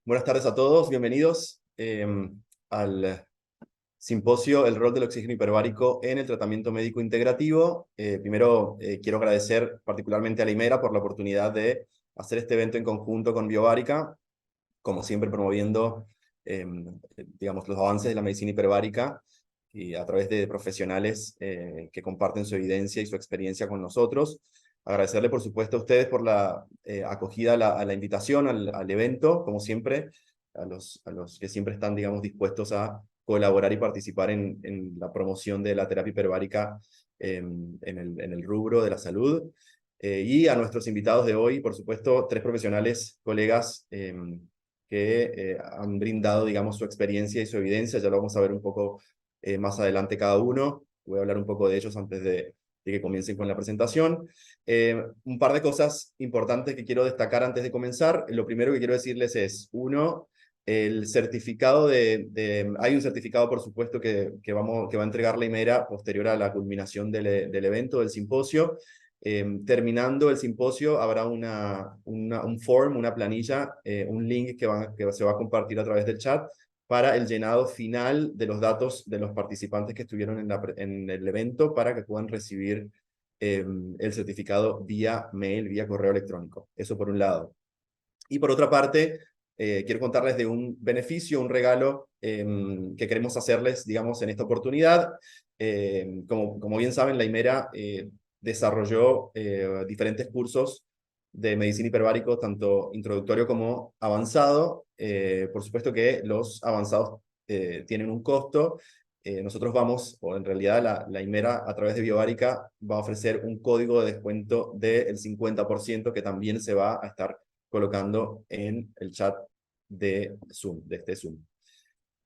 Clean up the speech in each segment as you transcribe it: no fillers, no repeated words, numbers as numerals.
Buenas tardes a todos, bienvenidos al simposio El rol del oxígeno hiperbárico en el tratamiento médico integrativo. Primero, quiero agradecer particularmente a la Imera por la oportunidad de hacer este evento en conjunto con Biobárica, como siempre promoviendo digamos, los avances de la medicina hiperbárica y a través de profesionales que comparten su evidencia y su experiencia con nosotros. Agradecerle, por supuesto, a ustedes por la acogida a la invitación al evento, como siempre, a los que siempre están, digamos, dispuestos a colaborar y participar en la promoción de la terapia hiperbárica en el rubro de la salud. Y a nuestros invitados de hoy, por supuesto, tres profesionales, colegas que han brindado, digamos, su experiencia y su evidencia. Ya lo vamos a ver un poco más adelante cada uno. Voy a hablar un poco de ellos antes de que comiencen con la presentación. Un par de cosas importantes que quiero destacar antes de comenzar. Lo primero que quiero decirles es, uno, el certificado hay un certificado, por supuesto, que va a entregar la Imera posterior a la culminación del evento, del simposio. Terminando el simposio, habrá un form, una planilla, un link que se va a compartir a través del chat para el llenado final de los datos de los participantes que estuvieron en el evento para que puedan recibir el certificado vía mail, vía correo electrónico. Eso por un lado. Y por otra parte, quiero contarles de un beneficio, un regalo que queremos hacerles, digamos, en esta oportunidad. Como bien saben, la Imera desarrolló diferentes cursos de medicina hiperbárico, tanto introductorio como avanzado. Por supuesto que los avanzados tienen un costo. Nosotros vamos, o en realidad la Imera a través de Biobárica va a ofrecer un código de descuento del 50% que también se va a estar colocando en el chat de Zoom, de este Zoom.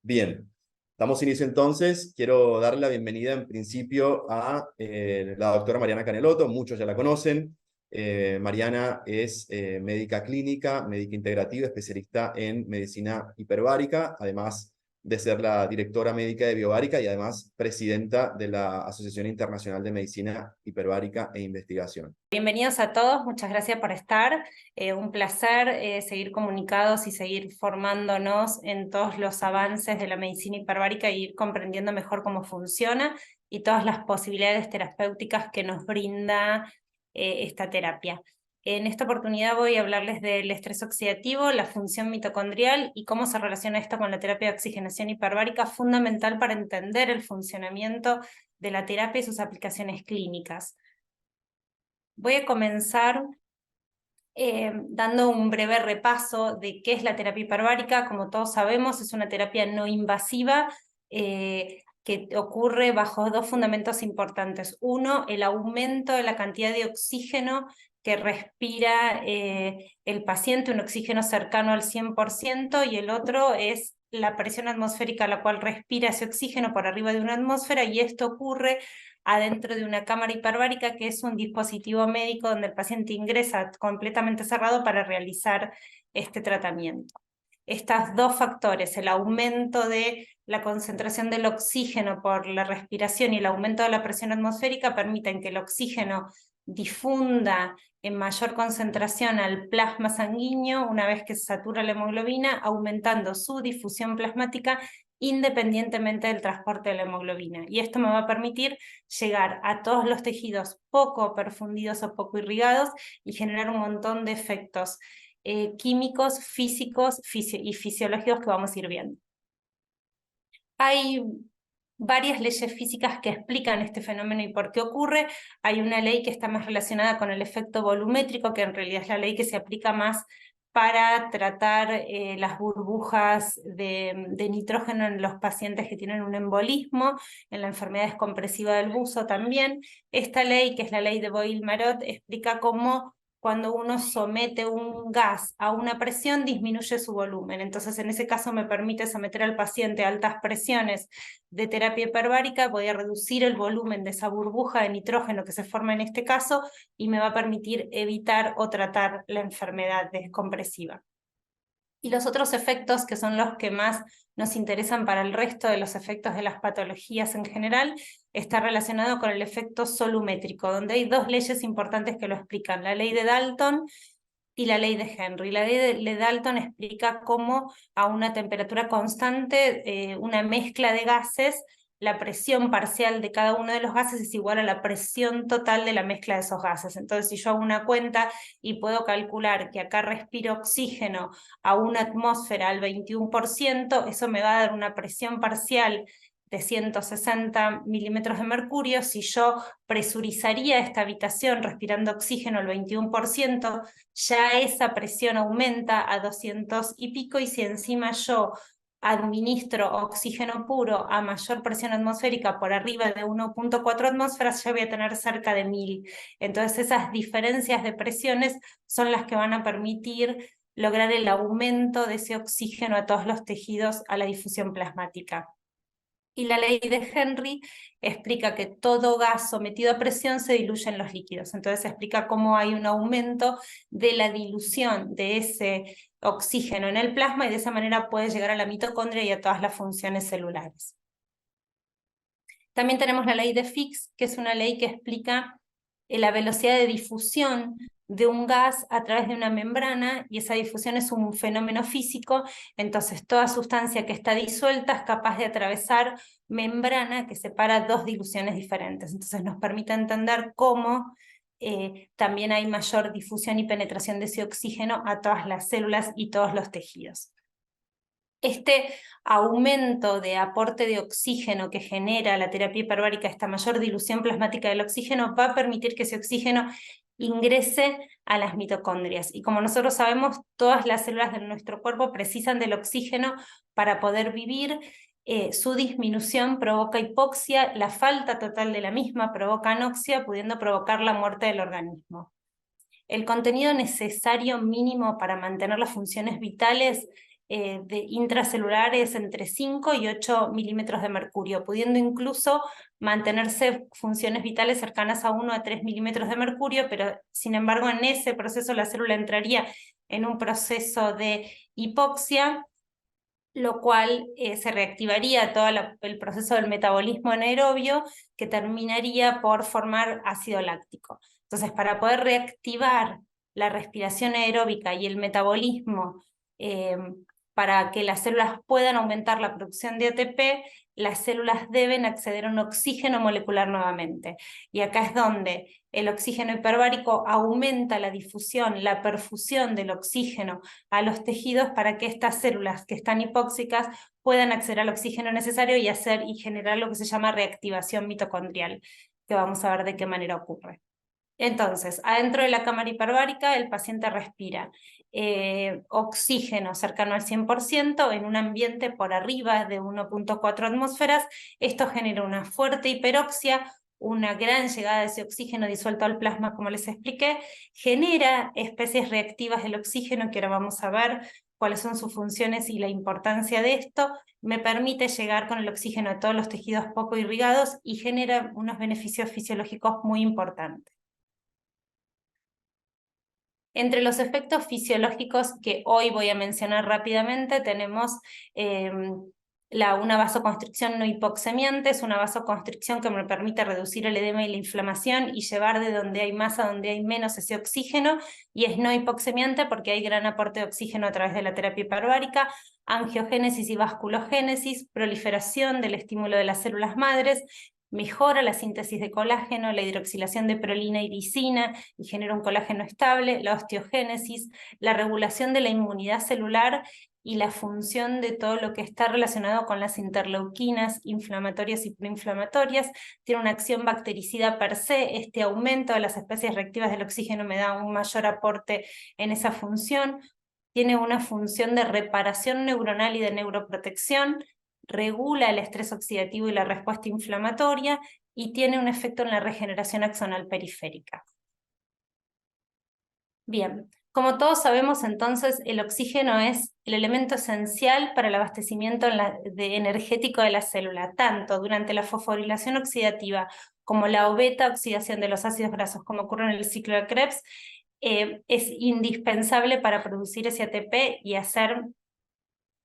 Bien, damos inicio entonces. Quiero darle la bienvenida en principio a la doctora Mariana Canelotto, muchos ya la conocen. Mariana es médica clínica, médica integrativa, especialista en medicina hiperbárica, además de ser la directora médica de Biobárica y además presidenta de la Asociación Internacional de Medicina Hiperbárica e Investigación. Bienvenidos a todos, muchas gracias por estar. Un placer seguir comunicados y seguir formándonos en todos los avances de la medicina hiperbárica y ir comprendiendo mejor cómo funciona y todas las posibilidades terapéuticas que nos brinda esta terapia. En esta oportunidad voy a hablarles del estrés oxidativo, la función mitocondrial y cómo se relaciona esto con la terapia de oxigenación hiperbárica, fundamental para entender el funcionamiento de la terapia y sus aplicaciones clínicas. Voy a comenzar dando un breve repaso de qué es la terapia hiperbárica. Como todos sabemos, es una terapia no invasiva que ocurre bajo dos fundamentos importantes. Uno, el aumento de la cantidad de oxígeno que respira el paciente, un oxígeno cercano al 100%, y el otro es la presión atmosférica a la cual respira ese oxígeno por arriba de una atmósfera, y esto ocurre adentro de una cámara hiperbárica, que es un dispositivo médico donde el paciente ingresa completamente cerrado para realizar este tratamiento. Estos dos factores, el aumento de la concentración del oxígeno por la respiración y el aumento de la presión atmosférica, permiten que el oxígeno difunda en mayor concentración al plasma sanguíneo una vez que se satura la hemoglobina, aumentando su difusión plasmática independientemente del transporte de la hemoglobina. Y esto me va a permitir llegar a todos los tejidos poco perfundidos o poco irrigados y generar un montón de efectos químicos, físicos y fisiológicos que vamos a ir viendo. Hay varias leyes físicas que explican este fenómeno y por qué ocurre. Hay una ley que está más relacionada con el efecto volumétrico, que en realidad es la ley que se aplica más para tratar las burbujas de nitrógeno en los pacientes que tienen un embolismo, en la enfermedad descompresiva del buzo también. Esta ley, que es la ley de Boyle-Marot, explica cómo cuando uno somete un gas a una presión disminuye su volumen. Entonces, en ese caso me permite someter al paciente a altas presiones de terapia hiperbárica, voy a reducir el volumen de esa burbuja de nitrógeno que se forma en este caso y me va a permitir evitar o tratar la enfermedad descompresiva. Y los otros efectos, que son los que más nos interesan para el resto de los efectos de las patologías en general, está relacionado con el efecto solumétrico, donde hay dos leyes importantes que lo explican. La ley de Dalton, y la ley de Henry. La ley de Dalton explica cómo a una temperatura constante, una mezcla de gases, la presión parcial de cada uno de los gases es igual a la presión total de la mezcla de esos gases. Entonces, si yo hago una cuenta y puedo calcular que acá respiro oxígeno a una atmósfera al 21%, eso me va a dar una presión parcial de 160 milímetros de mercurio. Si yo presurizaría esta habitación respirando oxígeno al 21%, ya esa presión aumenta a 200 y pico, y si encima yo administro oxígeno puro a mayor presión atmosférica por arriba de 1.4 atmósferas, ya voy a tener cerca de 1000. Entonces esas diferencias de presiones son las que van a permitir lograr el aumento de ese oxígeno a todos los tejidos a la difusión plasmática. Y la ley de Henry explica que todo gas sometido a presión se diluye en los líquidos. Entonces explica cómo hay un aumento de la dilución de ese oxígeno en el plasma, y de esa manera puede llegar a la mitocondria y a todas las funciones celulares. También tenemos la ley de Fick, que es una ley que explica la velocidad de difusión de un gas a través de una membrana, y esa difusión es un fenómeno físico. Entonces toda sustancia que está disuelta es capaz de atravesar membrana que separa dos diluciones diferentes. Entonces nos permite entender cómo también hay mayor difusión y penetración de ese oxígeno a todas las células y todos los tejidos. Este aumento de aporte de oxígeno que genera la terapia hiperbárica, esta mayor dilución plasmática del oxígeno, va a permitir que ese oxígeno ingrese a las mitocondrias. Y como nosotros sabemos, todas las células de nuestro cuerpo precisan del oxígeno para poder vivir. Su disminución provoca hipoxia, la falta total de la misma provoca anoxia, pudiendo provocar la muerte del organismo. El contenido necesario mínimo para mantener las funciones vitales intracelulares entre 5 y 8 milímetros de mercurio, pudiendo incluso mantenerse funciones vitales cercanas a 1 a 3 milímetros de mercurio, pero sin embargo en ese proceso la célula entraría en un proceso de hipoxia, lo cual se reactivaría todo el proceso del metabolismo anaerobio, que terminaría por formar ácido láctico. Entonces, para poder reactivar la respiración aeróbica y el metabolismo, para que las células puedan aumentar la producción de ATP, las células deben acceder a un oxígeno molecular nuevamente. Y acá es donde el oxígeno hiperbárico aumenta la difusión, la perfusión del oxígeno a los tejidos, para que estas células que están hipóxicas puedan acceder al oxígeno necesario y generar lo que se llama reactivación mitocondrial, que vamos a ver de qué manera ocurre. Entonces, adentro de la cámara hiperbárica el paciente respira oxígeno cercano al 100% en un ambiente por arriba de 1.4 atmósferas. Esto genera una fuerte hiperoxia, una gran llegada de ese oxígeno disuelto al plasma, como les expliqué, genera especies reactivas del oxígeno, que ahora vamos a ver cuáles son sus funciones y la importancia de esto. Me permite llegar con el oxígeno a todos los tejidos poco irrigados y genera unos beneficios fisiológicos muy importantes. Entre los efectos fisiológicos que hoy voy a mencionar rápidamente tenemos una vasoconstricción no hipoxemiante. Es una vasoconstricción que me permite reducir el edema y la inflamación y llevar de donde hay más a donde hay menos ese oxígeno, y es no hipoxemiante porque hay gran aporte de oxígeno a través de la terapia hiperbárica. Angiogénesis y vasculogénesis, proliferación del estímulo de las células madres, mejora la síntesis de colágeno, la hidroxilación de prolina y lisina y genera un colágeno estable, la osteogénesis, la regulación de la inmunidad celular y la función de todo lo que está relacionado con las interleuquinas inflamatorias y proinflamatorias. Tiene una acción bactericida per se. Este aumento de las especies reactivas del oxígeno me da un mayor aporte en esa función. Tiene una función de reparación neuronal y de neuroprotección, regula el estrés oxidativo y la respuesta inflamatoria, y tiene un efecto en la regeneración axonal periférica. Bien, como todos sabemos, entonces el oxígeno es el elemento esencial para el abastecimiento energético de la célula, tanto durante la fosforilación oxidativa como la beta oxidación de los ácidos grasos, como ocurre en el ciclo de Krebs. Es indispensable para producir ese ATP y hacer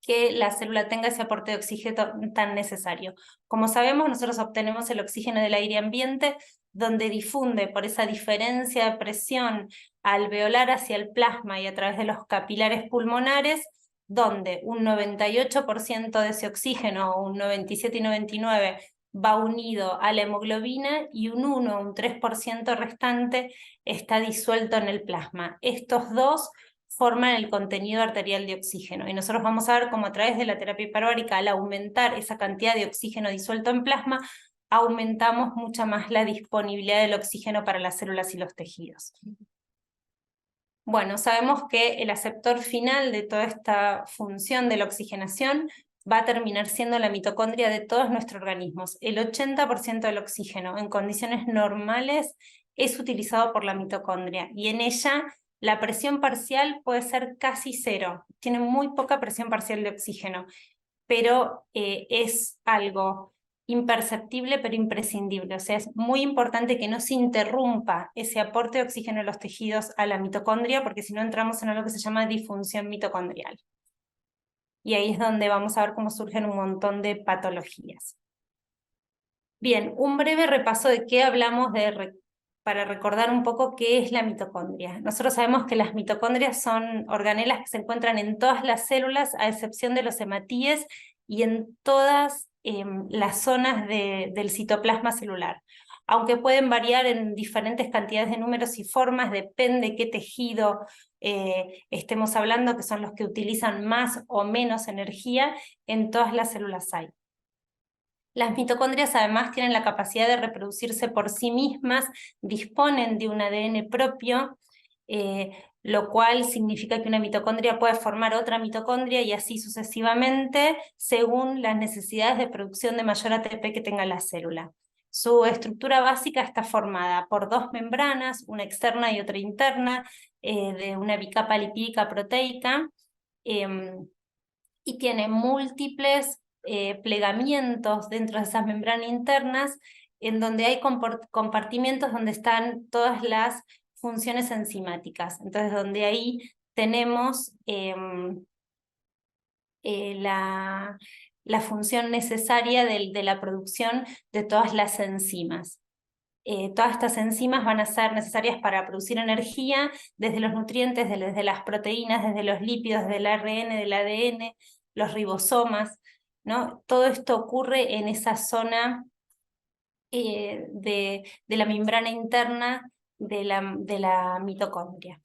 que la célula tenga ese aporte de oxígeno tan necesario. Como sabemos, nosotros obtenemos el oxígeno del aire ambiente, donde difunde por esa diferencia de presión alveolar hacia el plasma y a través de los capilares pulmonares, donde un 98% de ese oxígeno, un 97 y 99, va unido a la hemoglobina y un 1, un 3% restante está disuelto en el plasma. Estos dos forman el contenido arterial de oxígeno. Y nosotros vamos a ver cómo a través de la terapia hiperbárica, al aumentar esa cantidad de oxígeno disuelto en plasma, aumentamos mucha más la disponibilidad del oxígeno para las células y los tejidos. Bueno, sabemos que el aceptor final de toda esta función de la oxigenación va a terminar siendo la mitocondria de todos nuestros organismos. El 80% del oxígeno en condiciones normales es utilizado por la mitocondria y en ella la presión parcial puede ser casi cero. Tiene muy poca presión parcial de oxígeno, pero es algo imperceptible pero imprescindible. O sea, es muy importante que no se interrumpa ese aporte de oxígeno en los tejidos a la mitocondria, porque si no entramos en algo que se llama disfunción mitocondrial. Y ahí es donde vamos a ver cómo surgen un montón de patologías. Bien, un breve repaso de qué hablamos para recordar un poco qué es la mitocondria. Nosotros sabemos que las mitocondrias son organelas que se encuentran en todas las células, a excepción de los hematíes, y en todas las zonas del citoplasma celular. Aunque pueden variar en diferentes cantidades de números y formas, depende qué tejido estemos hablando, que son los que utilizan más o menos energía, en todas las células hay. Las mitocondrias además tienen la capacidad de reproducirse por sí mismas, disponen de un ADN propio, lo cual significa que una mitocondria puede formar otra mitocondria y así sucesivamente según las necesidades de producción de mayor ATP que tenga la célula. Su estructura básica está formada por dos membranas, una externa y otra interna, de una bicapa lipídica proteica, y tiene múltiples plegamientos dentro de esas membranas internas, en donde hay compartimientos donde están todas las funciones enzimáticas. Entonces, donde ahí tenemos la función necesaria de la producción de todas las enzimas. Todas estas enzimas van a ser necesarias para producir energía desde los nutrientes, desde las proteínas, desde los lípidos, desde el ARN, del ADN, los ribosomas, ¿no? Todo esto ocurre en esa zona de la membrana interna de la mitocondria.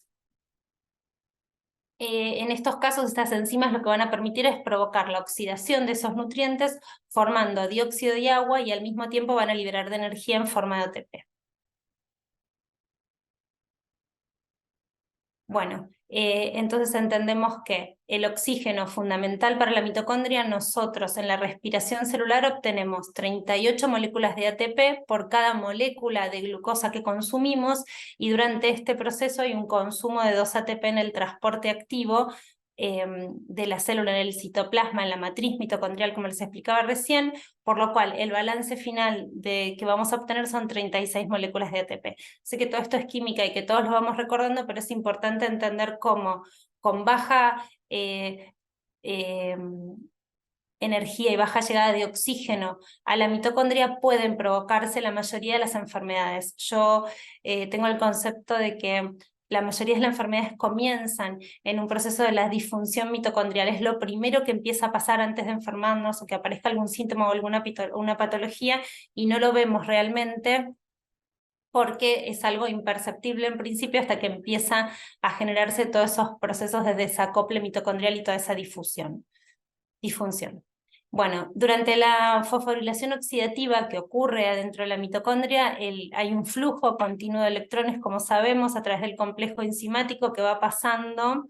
En estos casos, estas enzimas lo que van a permitir es provocar la oxidación de esos nutrientes, formando dióxido de agua y al mismo tiempo van a liberar de energía en forma de ATP. Bueno, entonces entendemos que el oxígeno fundamental para la mitocondria, nosotros en la respiración celular obtenemos 38 moléculas de ATP por cada molécula de glucosa que consumimos, y durante este proceso hay un consumo de 2 ATP en el transporte activo de la célula en el citoplasma, en la matriz mitocondrial, como les explicaba recién, por lo cual el balance final que vamos a obtener son 36 moléculas de ATP. Sé que todo esto es química y que todos lo vamos recordando, pero es importante entender cómo con baja energía y baja llegada de oxígeno a la mitocondria pueden provocarse la mayoría de las enfermedades. Yo tengo el concepto de que la mayoría de las enfermedades comienzan en un proceso de la disfunción mitocondrial. Es lo primero que empieza a pasar antes de enfermarnos o que aparezca algún síntoma o una patología y no lo vemos realmente porque es algo imperceptible en principio hasta que empieza a generarse todos esos procesos de desacople mitocondrial y toda esa disfunción. Bueno, durante la fosforilación oxidativa que ocurre adentro de la mitocondria, hay un flujo continuo de electrones, como sabemos, a través del complejo enzimático que va pasando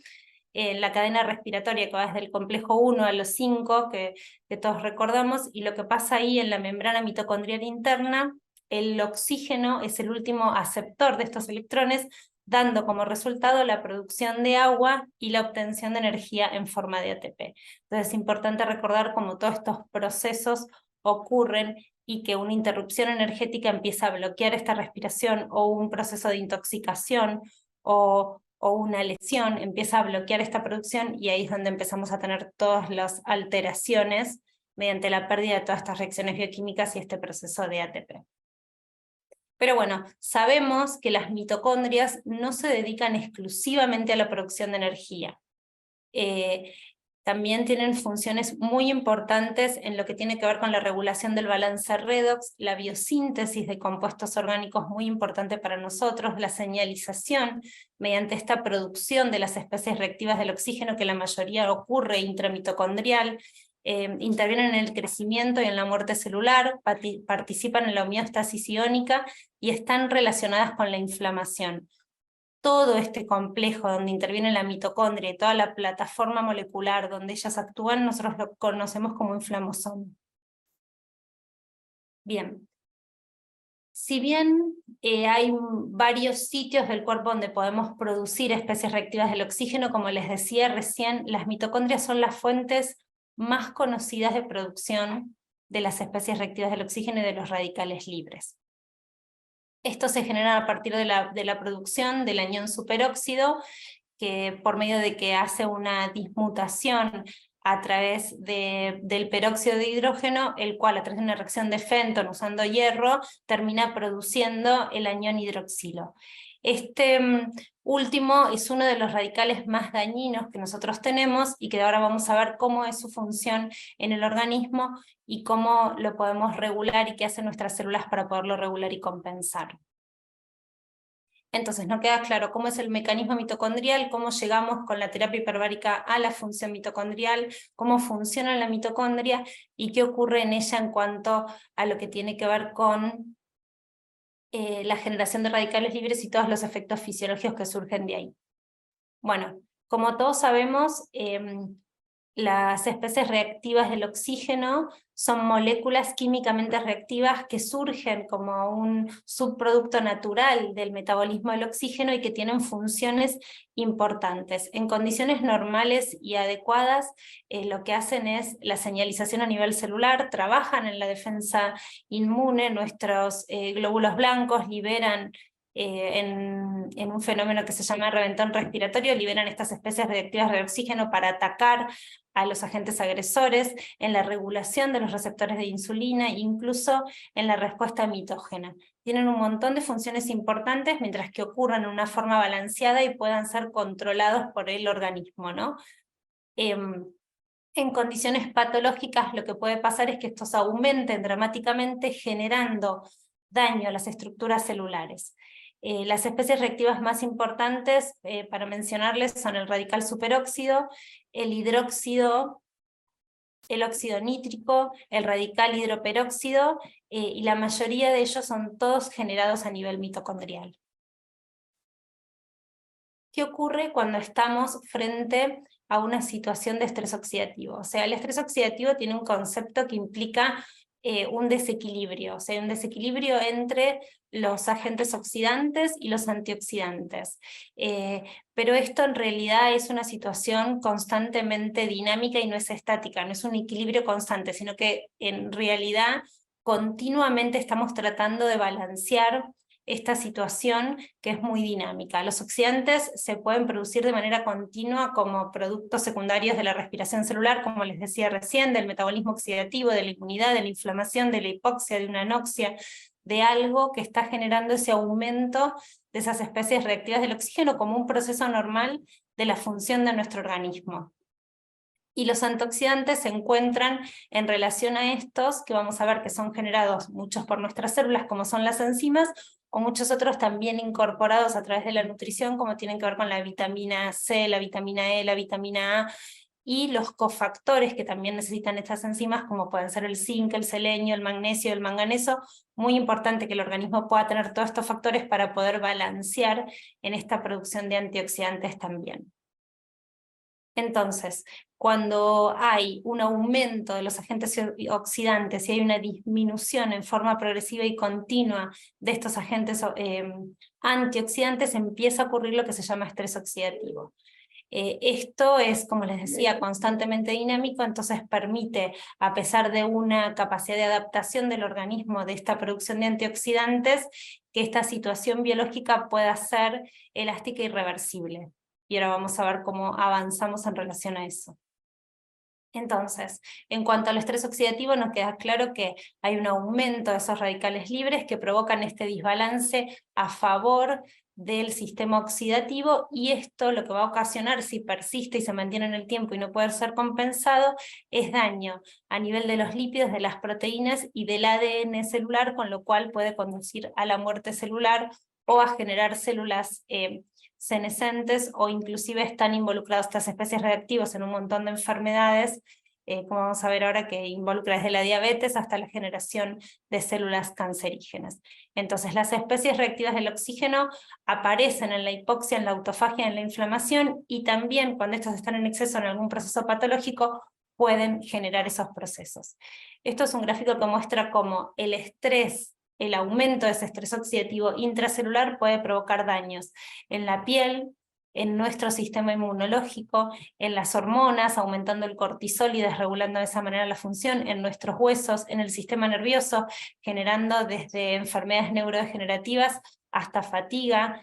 en la cadena respiratoria, que va desde el complejo 1 a los 5, que todos recordamos, y lo que pasa ahí en la membrana mitocondrial interna, el oxígeno es el último aceptor de estos electrones, dando como resultado la producción de agua y la obtención de energía en forma de ATP. Entonces es importante recordar cómo todos estos procesos ocurren y que una interrupción energética empieza a bloquear esta respiración, o un proceso de intoxicación, o o una lesión empieza a bloquear esta producción y ahí es donde empezamos a tener todas las alteraciones mediante la pérdida de todas estas reacciones bioquímicas y este proceso de ATP. Pero bueno, sabemos que las mitocondrias no se dedican exclusivamente a la producción de energía. También tienen funciones muy importantes en lo que tiene que ver con la regulación del balance redox, la biosíntesis de compuestos orgánicos muy importante para nosotros, la señalización mediante esta producción de las especies reactivas del oxígeno, que la mayoría ocurre intramitocondrial, intervienen en el crecimiento y en la muerte celular, participan en la homeostasis iónica y están relacionadas con la inflamación. Todo este complejo donde interviene la mitocondria y toda la plataforma molecular donde ellas actúan, nosotros lo conocemos como inflamosoma. Bien. Si bien hay varios sitios del cuerpo donde podemos producir especies reactivas del oxígeno, como les decía recién, las mitocondrias son las fuentes más conocidas de producción de las especies reactivas del oxígeno y de los radicales libres. Esto se genera a partir de la producción del anión superóxido, que por medio de que hace una dismutación a través del peróxido de hidrógeno, el cual a través de una reacción de Fenton usando hierro, termina produciendo el anión hidroxilo. Este último es uno de los radicales más dañinos que nosotros tenemos y que ahora vamos a ver cómo es su función en el organismo y cómo lo podemos regular y qué hacen nuestras células para poderlo regular y compensar. Entonces, no queda claro cómo es el mecanismo mitocondrial, cómo llegamos con la terapia hiperbárica a la función mitocondrial, cómo funciona la mitocondria y qué ocurre en ella en cuanto a lo que tiene que ver con la generación de radicales libres y todos los efectos fisiológicos que surgen de ahí. Bueno, como todos sabemos, las especies reactivas del oxígeno son moléculas químicamente reactivas que surgen como un subproducto natural del metabolismo del oxígeno y que tienen funciones importantes. En condiciones normales y adecuadas, lo que hacen es la señalización a nivel celular, trabajan en la defensa inmune, nuestros glóbulos blancos liberan en un fenómeno que se llama reventón respiratorio, liberan estas especies reactivas de oxígeno para atacar a los agentes agresores, en la regulación de los receptores de insulina e incluso en la respuesta mitógena. Tienen un montón de funciones importantes mientras que ocurran de una forma balanceada y puedan ser controlados por el organismo, ¿no? En condiciones patológicas lo que puede pasar es que estos aumenten dramáticamente generando daño a las estructuras celulares. Las especies reactivas más importantes para mencionarles son el radical superóxido, el hidróxido, el óxido nítrico, el radical hidroperóxido, y la mayoría de ellos son todos generados a nivel mitocondrial. ¿Qué ocurre cuando estamos frente a una situación de estrés oxidativo? O sea, el estrés oxidativo tiene un concepto que implica un desequilibrio, o sea, un desequilibrio entre los agentes oxidantes y los antioxidantes. Pero esto en realidad es una situación constantemente dinámica y no es estática, no es un equilibrio constante, sino que en realidad continuamente estamos tratando de balancear esta situación que es muy dinámica. Los oxidantes se pueden producir de manera continua como productos secundarios de la respiración celular, como les decía recién, del metabolismo oxidativo, de la inmunidad, de la inflamación, de la hipoxia, de una anoxia, de algo que está generando ese aumento de esas especies reactivas del oxígeno como un proceso normal de la función de nuestro organismo. Y los antioxidantes se encuentran en relación a estos, que vamos a ver que son generados muchos por nuestras células, como son las enzimas, o muchos otros también incorporados a través de la nutrición, como tienen que ver con la vitamina C, la vitamina E, la vitamina A, y los cofactores que también necesitan estas enzimas, como pueden ser el zinc, el selenio, el magnesio, el manganeso. Muy importante que el organismo pueda tener todos estos factores para poder balancear en esta producción de antioxidantes también. Entonces, cuando hay un aumento de los agentes oxidantes y hay una disminución en forma progresiva y continua de estos agentes antioxidantes, empieza a ocurrir lo que se llama estrés oxidativo. Esto es, como les decía, constantemente dinámico, entonces permite, a pesar de una capacidad de adaptación del organismo de esta producción de antioxidantes, que esta situación biológica pueda ser elástica y reversible. Y ahora vamos a ver cómo avanzamos en relación a eso. Entonces, en cuanto al estrés oxidativo, nos queda claro que hay un aumento de esos radicales libres que provocan este desbalance a favor del sistema oxidativo, y esto lo que va a ocasionar, si persiste y se mantiene en el tiempo y no puede ser compensado, es daño a nivel de los lípidos, de las proteínas y del ADN celular, con lo cual puede conducir a la muerte celular o a generar células senescentes, o inclusive están involucradas estas especies reactivas en un montón de enfermedades, como vamos a ver ahora, que involucra desde la diabetes hasta la generación de células cancerígenas. Entonces, las especies reactivas del oxígeno aparecen en la hipoxia, en la autofagia, en la inflamación, y también cuando estos están en exceso en algún proceso patológico, pueden generar esos procesos. Esto es un gráfico que muestra cómo el estrés, el aumento de ese estrés oxidativo intracelular puede provocar daños en la piel, en nuestro sistema inmunológico, en las hormonas, aumentando el cortisol y desregulando de esa manera la función, en nuestros huesos, en el sistema nervioso, generando desde enfermedades neurodegenerativas hasta fatiga,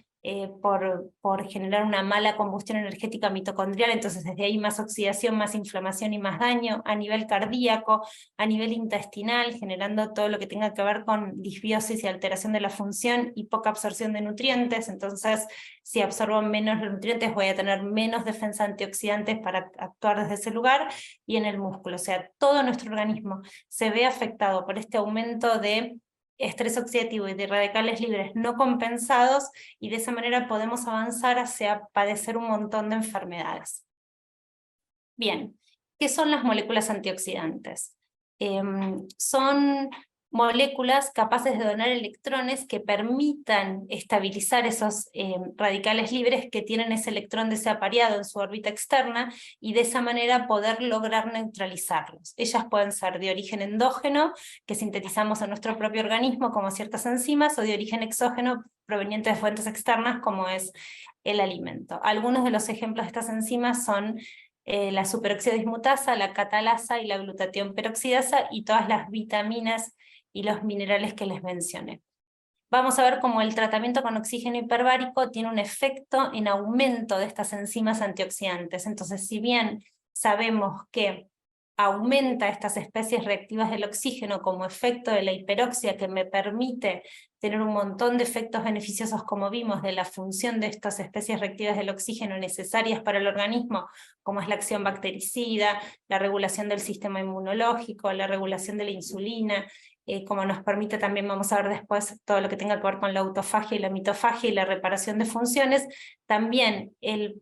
por generar una mala combustión energética mitocondrial. Entonces desde ahí más oxidación, más inflamación y más daño, a nivel cardíaco, a nivel intestinal, generando todo lo que tenga que ver con disbiosis y alteración de la función y poca absorción de nutrientes. Entonces, si absorbo menos nutrientes, voy a tener menos defensa antioxidantes para actuar desde ese lugar. Y en el músculo, o sea, todo nuestro organismo se ve afectado por este aumento de estrés oxidativo y de radicales libres no compensados, y de esa manera podemos avanzar hacia padecer un montón de enfermedades. Bien, ¿qué son las moléculas antioxidantes? Son moléculas capaces de donar electrones que permitan estabilizar esos radicales libres que tienen ese electrón desapareado en su órbita externa, y de esa manera poder lograr neutralizarlos. Ellas pueden ser de origen endógeno, que sintetizamos en nuestro propio organismo como ciertas enzimas, o de origen exógeno, provenientes de fuentes externas como es el alimento. Algunos de los ejemplos de estas enzimas son la superóxido dismutasa, la catalasa y la glutatión peroxidasa, y todas las vitaminas y los minerales que les mencioné. Vamos a ver cómo el tratamiento con oxígeno hiperbárico tiene un efecto en aumento de estas enzimas antioxidantes. Entonces, si bien sabemos que aumenta estas especies reactivas del oxígeno como efecto de la hiperoxia, que me permite tener un montón de efectos beneficiosos, como vimos, de la función de estas especies reactivas del oxígeno necesarias para el organismo, como es la acción bactericida, la regulación del sistema inmunológico, la regulación de la insulina, como nos permite también, vamos a ver después, todo lo que tenga que ver con la autofagia y la mitofagia y la reparación de funciones. También el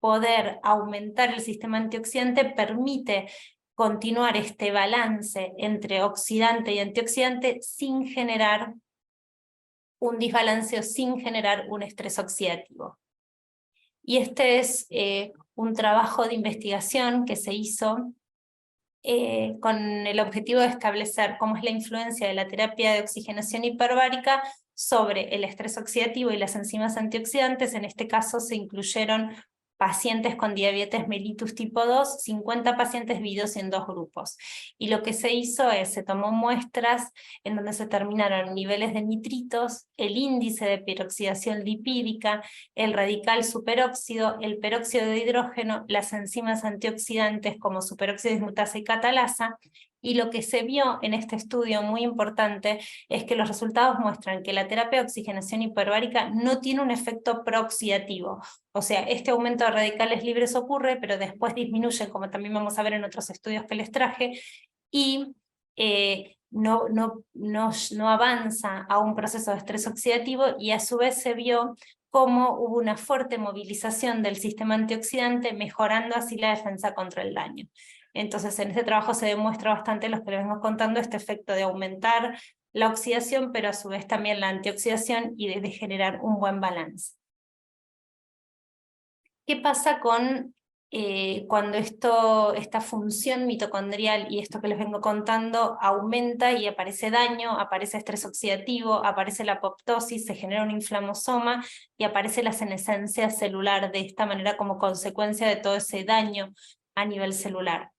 poder aumentar el sistema antioxidante permite continuar este balance entre oxidante y antioxidante sin generar un desbalance, sin generar un estrés oxidativo. Y este es un trabajo de investigación que se hizo con el objetivo de establecer cómo es la influencia de la terapia de oxigenación hiperbárica sobre el estrés oxidativo y las enzimas antioxidantes. En este caso se incluyeron pacientes con diabetes mellitus tipo 2, 50 pacientes divididos en dos grupos. Y lo que se hizo es, se tomó muestras en donde se determinaron niveles de nitritos, el índice de peroxidación lipídica, el radical superóxido, el peróxido de hidrógeno, las enzimas antioxidantes como superóxido dismutasa y catalasa. Y lo que se vio en este estudio, muy importante, es que los resultados muestran que la terapia de oxigenación hiperbárica no tiene un efecto prooxidativo. O sea, este aumento de radicales libres ocurre, pero después disminuye, como también vamos a ver en otros estudios que les traje, y no avanza a un proceso de estrés oxidativo, y a su vez se vio cómo hubo una fuerte movilización del sistema antioxidante, mejorando así la defensa contra el daño. Entonces, en este trabajo se demuestra bastante, lo que les vengo contando, este efecto de aumentar la oxidación, pero a su vez también la antioxidación, y de generar un buen balance. ¿Qué pasa con cuando esta función mitocondrial y esto que les vengo contando aumenta y aparece daño, aparece estrés oxidativo, aparece la apoptosis, se genera un inflamosoma y aparece la senescencia celular de esta manera como consecuencia de todo ese daño a nivel celular?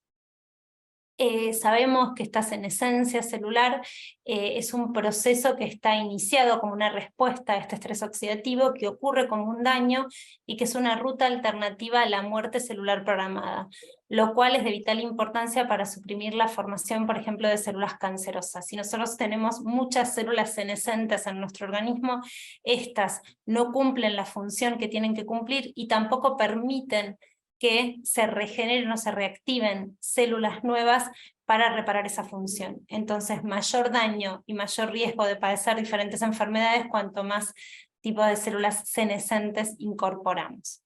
Sabemos que esta senescencia celular es un proceso que está iniciado como una respuesta a este estrés oxidativo, que ocurre como un daño y que es una ruta alternativa a la muerte celular programada, lo cual es de vital importancia para suprimir la formación, por ejemplo, de células cancerosas. Si nosotros tenemos muchas células senescentes en nuestro organismo, estas no cumplen la función que tienen que cumplir y tampoco permiten que se regeneren o se reactiven células nuevas para reparar esa función. Entonces, mayor daño y mayor riesgo de padecer diferentes enfermedades cuanto más tipos de células senescentes incorporamos.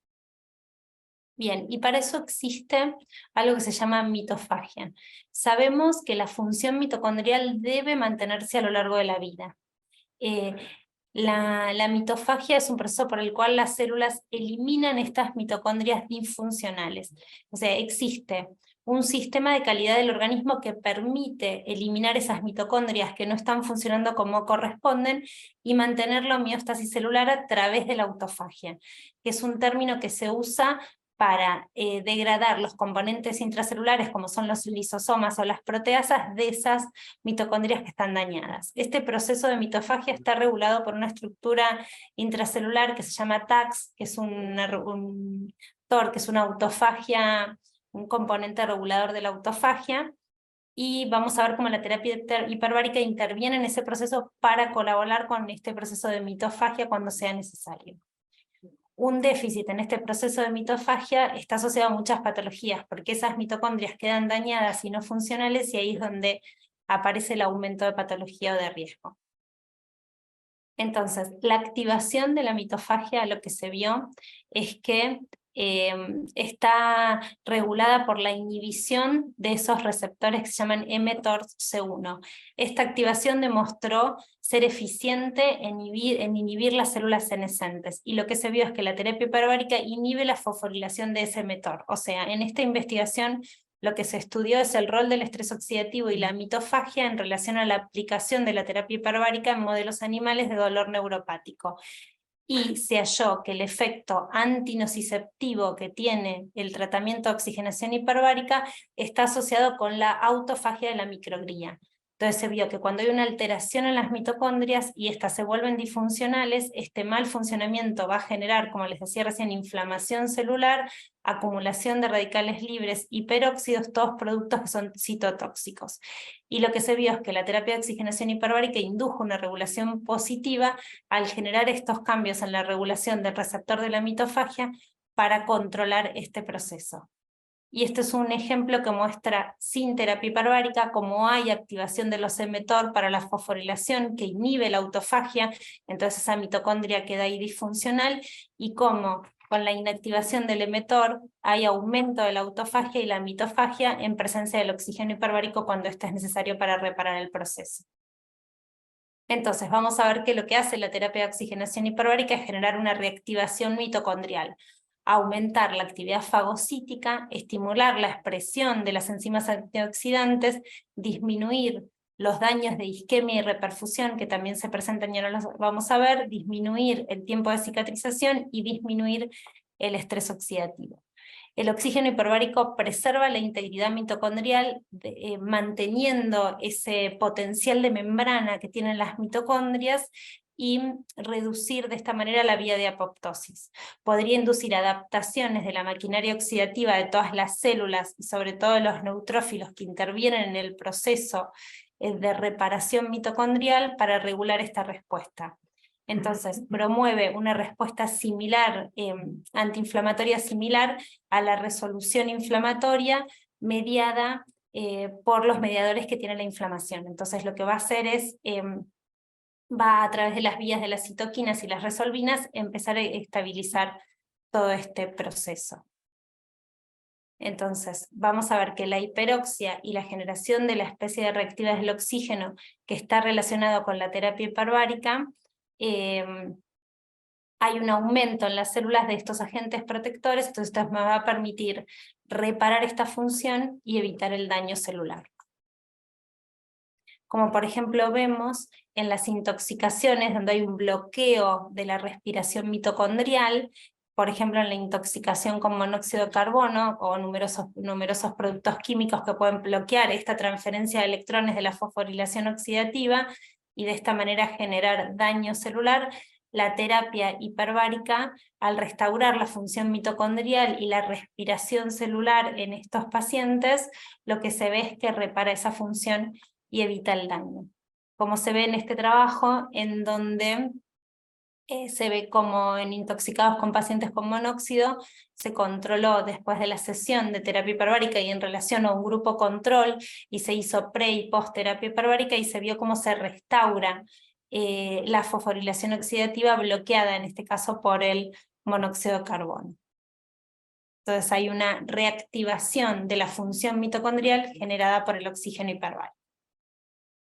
Bien, y para eso existe algo que se llama mitofagia. Sabemos que la función mitocondrial debe mantenerse a lo largo de la vida. La mitofagia es un proceso por el cual las células eliminan estas mitocondrias disfuncionales. O sea, existe un sistema de calidad del organismo que permite eliminar esas mitocondrias que no están funcionando como corresponden y mantener la homeostasis celular a través de la autofagia, que es un término que se usa para degradar los componentes intracelulares como son los lisosomas o las proteasas de esas mitocondrias que están dañadas. Este proceso de mitofagia está regulado por una estructura intracelular que se llama TAX, que es un TOR, que es una autofagia, un componente regulador de la autofagia, y vamos a ver cómo la terapia hiperbárica interviene en ese proceso para colaborar con este proceso de mitofagia cuando sea necesario. Un déficit en este proceso de mitofagia está asociado a muchas patologías, porque esas mitocondrias quedan dañadas y no funcionales, y ahí es donde aparece el aumento de patología o de riesgo. Entonces, la activación de la mitofagia, lo que se vio es que está regulada por la inhibición de esos receptores que se llaman mTORC1. Esta activación demostró ser eficiente en inhibir las células senescentes, y lo que se vio es que la terapia hiperbárica inhibe la fosforilación de ese mTOR. O sea, en esta investigación lo que se estudió es el rol del estrés oxidativo y la mitofagia en relación a la aplicación de la terapia hiperbárica en modelos animales de dolor neuropático. Y se halló que el efecto antinociceptivo que tiene el tratamiento de oxigenación hiperbárica está asociado con la autofagia de la microglía. Entonces se vio que cuando hay una alteración en las mitocondrias y estas se vuelven disfuncionales, este mal funcionamiento va a generar, como les decía recién, inflamación celular, acumulación de radicales libres y peróxidos, todos productos que son citotóxicos. Y lo que se vio es que la terapia de oxigenación hiperbárica indujo una regulación positiva al generar estos cambios en la regulación del receptor de la mitofagia para controlar este proceso. Y este es un ejemplo que muestra sin terapia hiperbárica cómo hay activación de los mTOR para la fosforilación que inhibe la autofagia, entonces esa mitocondria queda ahí disfuncional, y cómo con la inactivación del mTOR hay aumento de la autofagia y la mitofagia en presencia del oxígeno hiperbárico cuando este es necesario para reparar el proceso. Entonces vamos a ver que lo que hace la terapia de oxigenación hiperbárica es generar una reactivación mitocondrial, aumentar la actividad fagocítica, estimular la expresión de las enzimas antioxidantes, disminuir los daños de isquemia y reperfusión que también se presentan y ahora los vamos a ver, disminuir el tiempo de cicatrización y disminuir el estrés oxidativo. El oxígeno hiperbárico preserva la integridad mitocondrial, manteniendo ese potencial de membrana que tienen las mitocondrias, y reducir de esta manera la vía de apoptosis. Podría inducir adaptaciones de la maquinaria oxidativa de todas las células, y sobre todo los neutrófilos que intervienen en el proceso de reparación mitocondrial para regular esta respuesta. Entonces, promueve una respuesta similar, antiinflamatoria similar a la resolución inflamatoria mediada por los mediadores que tiene la inflamación. Entonces, lo que va a hacer es, va a través de las vías de las citoquinas y las resolvinas, empezar a estabilizar todo este proceso. Entonces, vamos a ver que la hiperoxia y la generación de la especie de reactivas del oxígeno que está relacionado con la terapia hiperbárica, hay un aumento en las células de estos agentes protectores, entonces esto me va a permitir reparar esta función y evitar el daño celular. Como por ejemplo vemos en las intoxicaciones donde hay un bloqueo de la respiración mitocondrial, por ejemplo, en la intoxicación con monóxido de carbono o numerosos productos químicos que pueden bloquear esta transferencia de electrones de la fosforilación oxidativa y de esta manera generar daño celular. La terapia hiperbárica, al restaurar la función mitocondrial y la respiración celular en estos pacientes, lo que se ve es que repara esa función y evita el daño. Como se ve en este trabajo, en donde se ve como en intoxicados con pacientes con monóxido, se controló después de la sesión de terapia hiperbárica y en relación a un grupo control, y se hizo pre y post terapia hiperbárica, y se vio cómo se restaura la fosforilación oxidativa bloqueada, en este caso por el monóxido de carbono. Entonces hay una reactivación de la función mitocondrial generada por el oxígeno hiperbárico.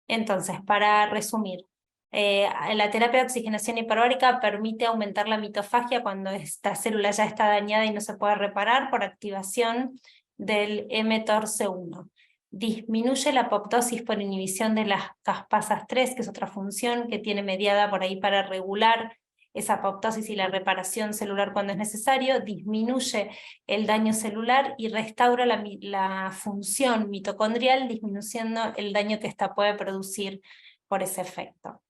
Entonces, para resumir, la terapia de oxigenación hiperbárica permite aumentar la mitofagia cuando esta célula ya está dañada y no se puede reparar por activación del mTORC1. Disminuye la apoptosis por inhibición de las caspasas 3, que es otra función que tiene mediada por ahí para regular esa apoptosis y la reparación celular cuando es necesario. Disminuye el daño celular y restaura la función mitocondrial, disminuyendo el daño que ésta puede producir por ese efecto.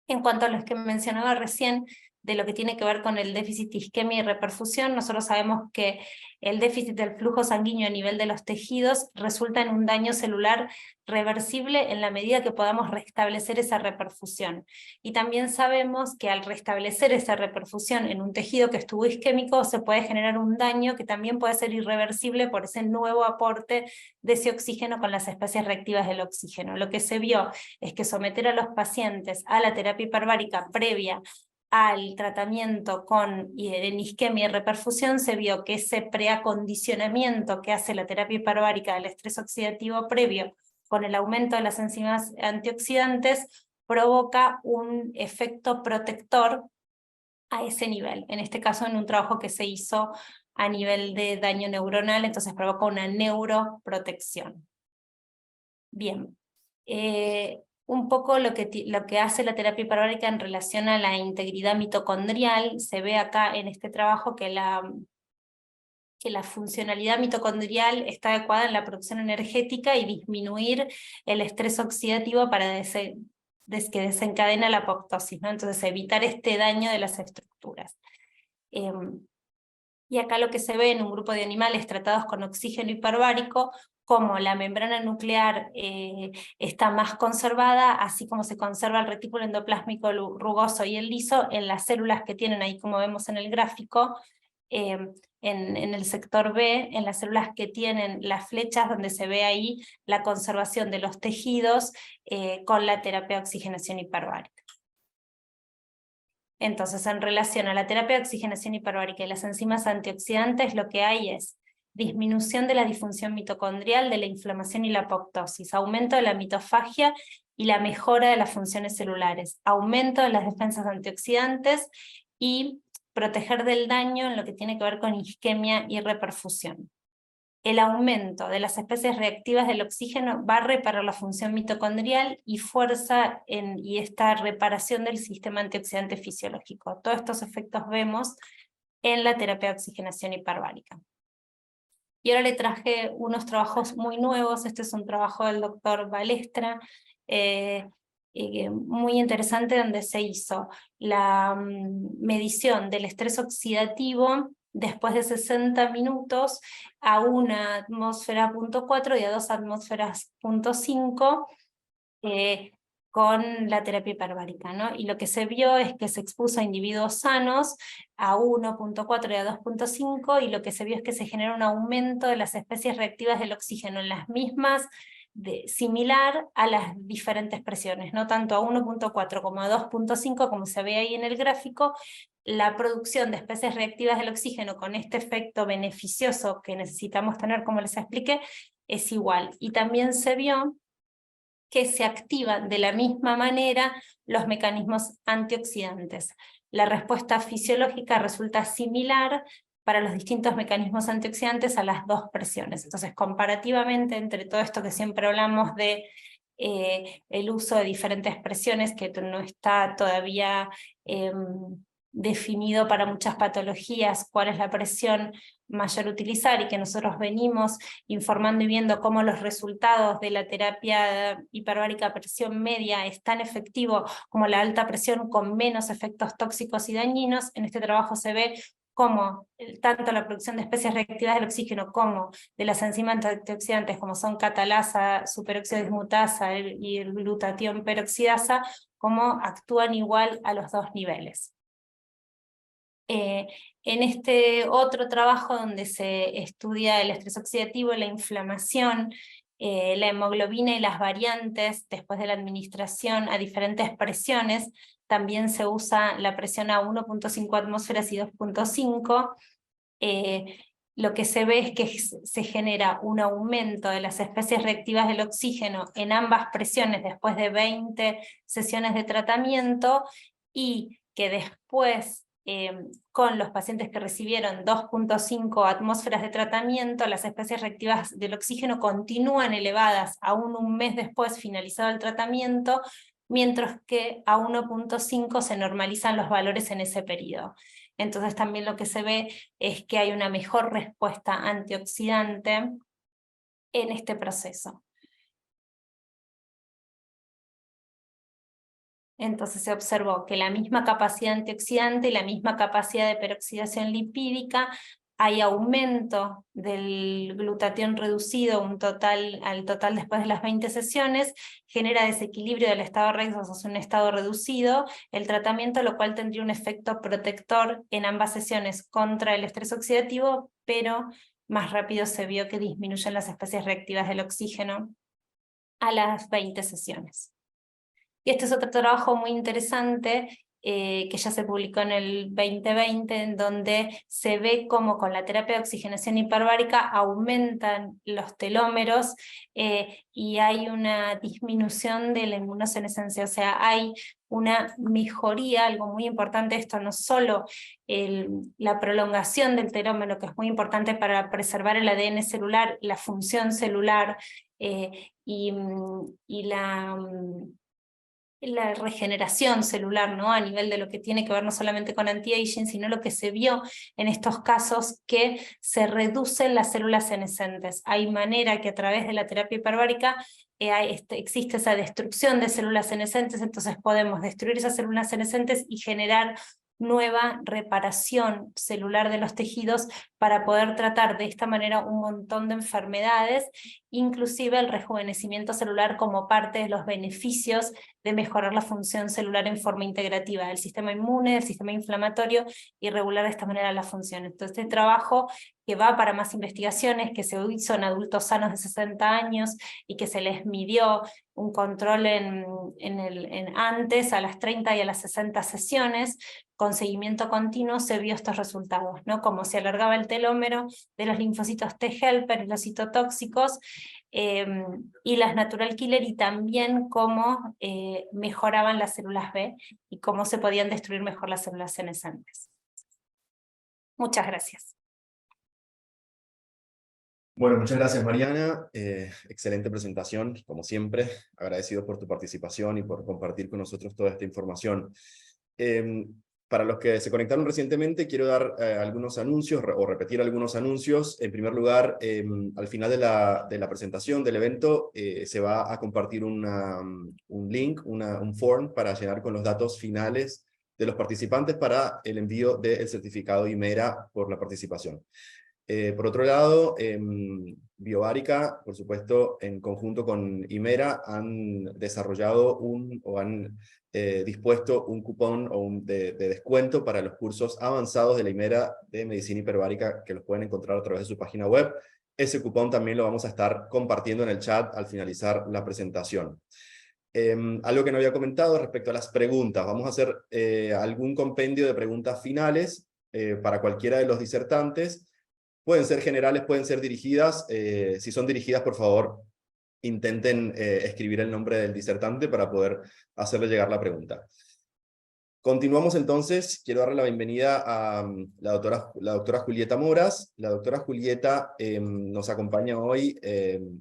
En cuanto a los que mencionaba recién, de lo que tiene que ver con el déficit de isquemia y reperfusión, nosotros sabemos que el déficit del flujo sanguíneo a nivel de los tejidos resulta en un daño celular reversible en la medida que podamos restablecer esa reperfusión. Y también sabemos que al restablecer esa reperfusión en un tejido que estuvo isquémico, se puede generar un daño que también puede ser irreversible por ese nuevo aporte de ese oxígeno con las especies reactivas del oxígeno. Lo que se vio es que someter a los pacientes a la terapia hiperbárica previa al tratamiento en isquemia y reperfusión, se vio que ese preacondicionamiento que hace la terapia hiperbárica del estrés oxidativo previo con el aumento de las enzimas antioxidantes provoca un efecto protector a ese nivel. En este caso, en un trabajo que se hizo a nivel de daño neuronal, entonces provoca una neuroprotección. Bien. Un poco lo que hace la terapia hiperbárica en relación a la integridad mitocondrial, se ve acá en este trabajo que la funcionalidad mitocondrial está adecuada en la producción energética y disminuir el estrés oxidativo para que desencadena la apoptosis, ¿no? Entonces evitar este daño de las estructuras. Y acá lo que se ve en un grupo de animales tratados con oxígeno hiperbárico, como la membrana nuclear está más conservada, así como se conserva el retículo endoplásmico rugoso y el liso en las células que tienen ahí, como vemos en el gráfico, en el sector B, en las células que tienen las flechas, donde se ve ahí la conservación de los tejidos con la terapia de oxigenación hiperbárica. Entonces, en relación a la terapia de oxigenación hiperbárica y las enzimas antioxidantes, lo que hay es disminución de la disfunción mitocondrial, de la inflamación y la apoptosis, aumento de la mitofagia y la mejora de las funciones celulares, aumento de las defensas antioxidantes y proteger del daño en lo que tiene que ver con isquemia y reperfusión. El aumento de las especies reactivas del oxígeno va a reparar la función mitocondrial y fuerza y esta reparación del sistema antioxidante fisiológico. Todos estos efectos vemos en la terapia de oxigenación hiperbárica. Y ahora le traje unos trabajos muy nuevos. Este es un trabajo del doctor Balestra, muy interesante, donde se hizo la medición del estrés oxidativo después de 60 minutos a 1 atmósfera 0.4 y a 2 atmósferas 0.5 con la terapia hiperbárica, ¿no? Y lo que se vio es que se expuso a individuos sanos a 1.4 y a 2.5, y lo que se vio es que se genera un aumento de las especies reactivas del oxígeno en las mismas, similar a las diferentes presiones, no tanto a 1.4 como a 2.5, como se ve ahí en el gráfico. La producción de especies reactivas del oxígeno con este efecto beneficioso que necesitamos tener, como les expliqué, es igual. Y también se vio que se activan de la misma manera los mecanismos antioxidantes. La respuesta fisiológica resulta similar para los distintos mecanismos antioxidantes a las dos presiones. Entonces, comparativamente entre todo esto que siempre hablamos de el uso de diferentes presiones, que no está todavía definido para muchas patologías cuál es la presión mayor a utilizar, y que nosotros venimos informando y viendo cómo los resultados de la terapia hiperbárica a presión media es tan efectivo como la alta presión con menos efectos tóxicos y dañinos. En este trabajo se ve cómo tanto la producción de especies reactivas del oxígeno como de las enzimas antioxidantes, como son catalasa, superóxido dismutasa y el glutatión peroxidasa, cómo actúan igual a los dos niveles. En este otro trabajo donde se estudia el estrés oxidativo, la inflamación, la hemoglobina y las variantes después de la administración a diferentes presiones, también se usa la presión a 1.5 atmósferas y 2.5. Lo que se ve es que se genera un aumento de las especies reactivas del oxígeno en ambas presiones después de 20 sesiones de tratamiento, y que después, con los pacientes que recibieron 2.5 atmósferas de tratamiento, las especies reactivas del oxígeno continúan elevadas aún un mes después finalizado el tratamiento, mientras que a 1.5 se normalizan los valores en ese periodo. Entonces también lo que se ve es que hay una mejor respuesta antioxidante en este proceso. Entonces se observó que la misma capacidad antioxidante y la misma capacidad de peroxidación lipídica, hay aumento del glutatión reducido al total después de las 20 sesiones, genera desequilibrio del estado redox hacia un estado reducido, el tratamiento, lo cual tendría un efecto protector en ambas sesiones contra el estrés oxidativo, pero más rápido se vio que disminuyen las especies reactivas del oxígeno a las 20 sesiones. Y este es otro trabajo muy interesante que ya se publicó en el 2020, en donde se ve cómo con la terapia de oxigenación hiperbárica aumentan los telómeros y hay una disminución de la inmunosenescencia, o sea, hay una mejoría, algo muy importante esto, no solo la prolongación del telómero, que es muy importante para preservar el ADN celular, la función celular y la regeneración celular, ¿no? A nivel de lo que tiene que ver no solamente con anti-aging, sino lo que se vio en estos casos, que se reducen las células senescentes. Hay manera que a través de la terapia hiperbárica existe esa destrucción de células senescentes, entonces podemos destruir esas células senescentes y generar nueva reparación celular de los tejidos para poder tratar de esta manera un montón de enfermedades, inclusive el rejuvenecimiento celular como parte de los beneficios de mejorar la función celular en forma integrativa del sistema inmune, del sistema inflamatorio, y regular de esta manera la función. Entonces este trabajo, que va para más investigaciones, que se hizo en adultos sanos de 60 años y que se les midió un control antes, a las 30 y a las 60 sesiones, con seguimiento continuo, se vio estos resultados, ¿no? Como se alargaba el telómero de los linfocitos T helper y los citotóxicos, y las natural killer, y también cómo mejoraban las células B y cómo se podían destruir mejor las células senescentes. Muchas gracias. Bueno, muchas gracias, Mariana. Excelente presentación, como siempre. Agradecido por tu participación y por compartir con nosotros toda esta información. Para los que se conectaron recientemente, quiero dar algunos anuncios o repetir algunos anuncios. En primer lugar, al final de la presentación del evento se va a compartir un link, un form para llenar con los datos finales de los participantes para el envío del certificado IMERA por la participación. Por otro lado, Biobárica, por supuesto, en conjunto con IMERA, han desarrollado o han dispuesto un cupón de descuento para los cursos avanzados de la IMERA de Medicina Hiperbárica, que los pueden encontrar a través de su página web. Ese cupón también lo vamos a estar compartiendo en el chat al finalizar la presentación. Algo que no había comentado respecto a las preguntas. Vamos a hacer algún compendio de preguntas finales para cualquiera de los disertantes. Pueden ser generales, pueden ser dirigidas. Si son dirigidas, por favor, intenten escribir el nombre del disertante para poder hacerle llegar la pregunta. Continuamos entonces. Quiero darle la bienvenida a la doctora Julieta Moras. La doctora Julieta nos acompaña hoy,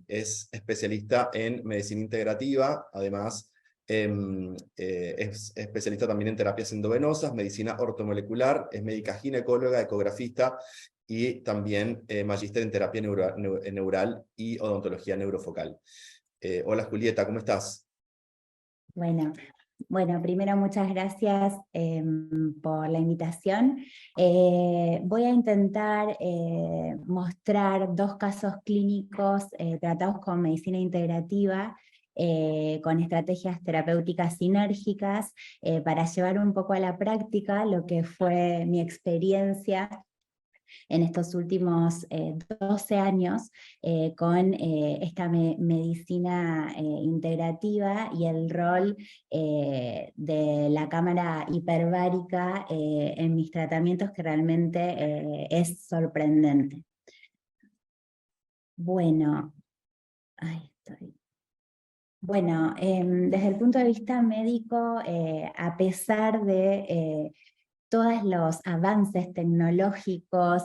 es especialista en medicina integrativa, además Es especialista también en terapias endovenosas, medicina ortomolecular, es médica ginecóloga, ecografista y también magíster en terapia neural y odontología neurofocal. Hola Julieta, ¿cómo estás? Bueno, primero muchas gracias por la invitación. Voy a intentar mostrar 2 casos clínicos tratados con medicina integrativa, con estrategias terapéuticas sinérgicas, para llevar un poco a la práctica lo que fue mi experiencia en estos últimos 12 años con esta medicina integrativa y el rol de la cámara hiperbárica en mis tratamientos, que realmente es sorprendente. Bueno, ahí estoy. Bueno, desde el punto de vista médico, a pesar de todos los avances tecnológicos,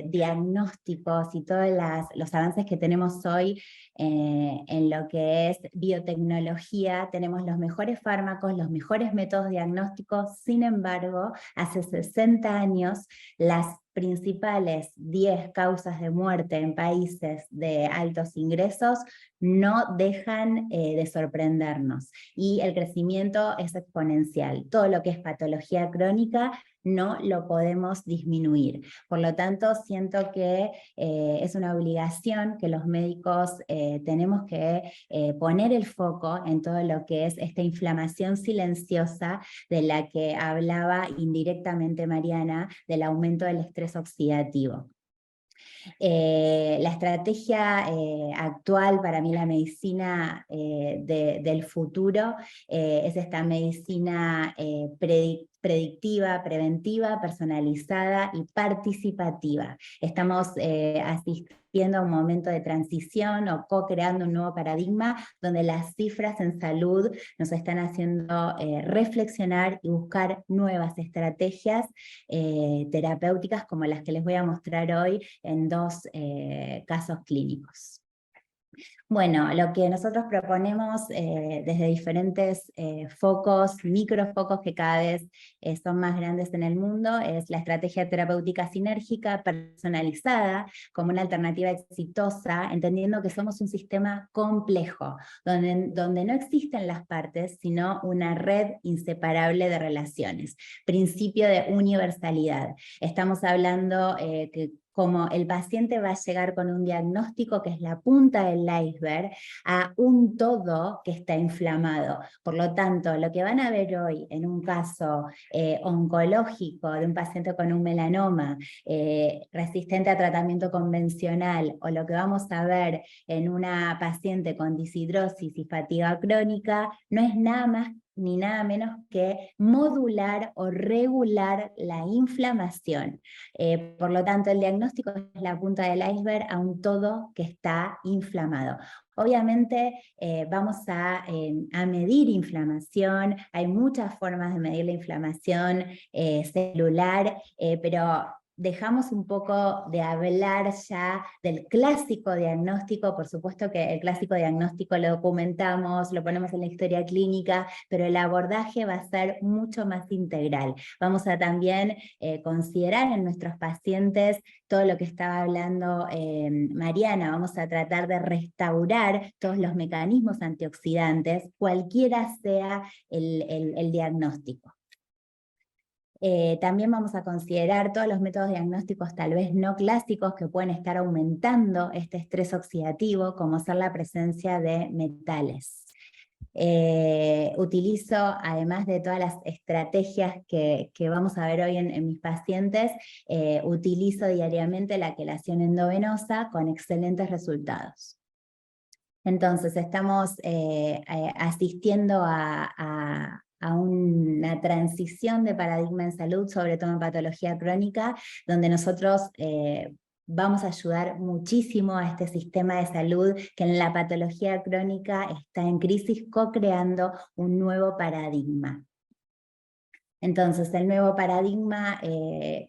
diagnósticos y todos los avances que tenemos hoy en lo que es biotecnología, tenemos los mejores fármacos, los mejores métodos diagnósticos. Sin embargo, hace 60 años las principales 10 causas de muerte en países de altos ingresos no dejan de sorprendernos, y el crecimiento es exponencial. Todo lo que es patología crónica no lo podemos disminuir. Por lo tanto, siento que es una obligación que los médicos tenemos que poner el foco en todo lo que es esta inflamación silenciosa de la que hablaba indirectamente Mariana, del aumento del estrés oxidativo. La estrategia actual, para mí la medicina del futuro, es esta medicina predictiva, preventiva, personalizada y participativa. Estamos asistiendo a un momento de transición o co-creando un nuevo paradigma donde las cifras en salud nos están haciendo reflexionar y buscar nuevas estrategias terapéuticas, como las que les voy a mostrar hoy en 2 casos clínicos. Bueno, lo que nosotros proponemos desde diferentes focos, microfocos que cada vez son más grandes en el mundo, es la estrategia terapéutica sinérgica personalizada como una alternativa exitosa, entendiendo que somos un sistema complejo, donde no existen las partes, sino una red inseparable de relaciones. Principio de universalidad. Estamos hablando que como el paciente va a llegar con un diagnóstico que es la punta del iceberg a un todo que está inflamado. Por lo tanto, lo que van a ver hoy en un caso oncológico de un paciente con un melanoma resistente a tratamiento convencional, o lo que vamos a ver en una paciente con deshidrosis y fatiga crónica, no es nada más ni nada menos que modular o regular la inflamación. Por lo tanto, el diagnóstico es la punta del iceberg a un todo que está inflamado. Obviamente vamos a medir inflamación, hay muchas formas de medir la inflamación celular, pero dejamos un poco de hablar ya del clásico diagnóstico. Por supuesto que el clásico diagnóstico lo documentamos, lo ponemos en la historia clínica, pero el abordaje va a ser mucho más integral. Vamos a también considerar en nuestros pacientes todo lo que estaba hablando Mariana. Vamos a tratar de restaurar todos los mecanismos antioxidantes, cualquiera sea el diagnóstico. También vamos a considerar todos los métodos diagnósticos tal vez no clásicos que pueden estar aumentando este estrés oxidativo, como ser la presencia de metales. Utilizo, además de todas las estrategias que vamos a ver hoy en mis pacientes, utilizo diariamente la quelación endovenosa con excelentes resultados. Entonces estamos asistiendo a una transición de paradigma en salud, sobre todo en patología crónica, donde nosotros vamos a ayudar muchísimo a este sistema de salud que en la patología crónica está en crisis, co-creando un nuevo paradigma. Entonces, el nuevo paradigma,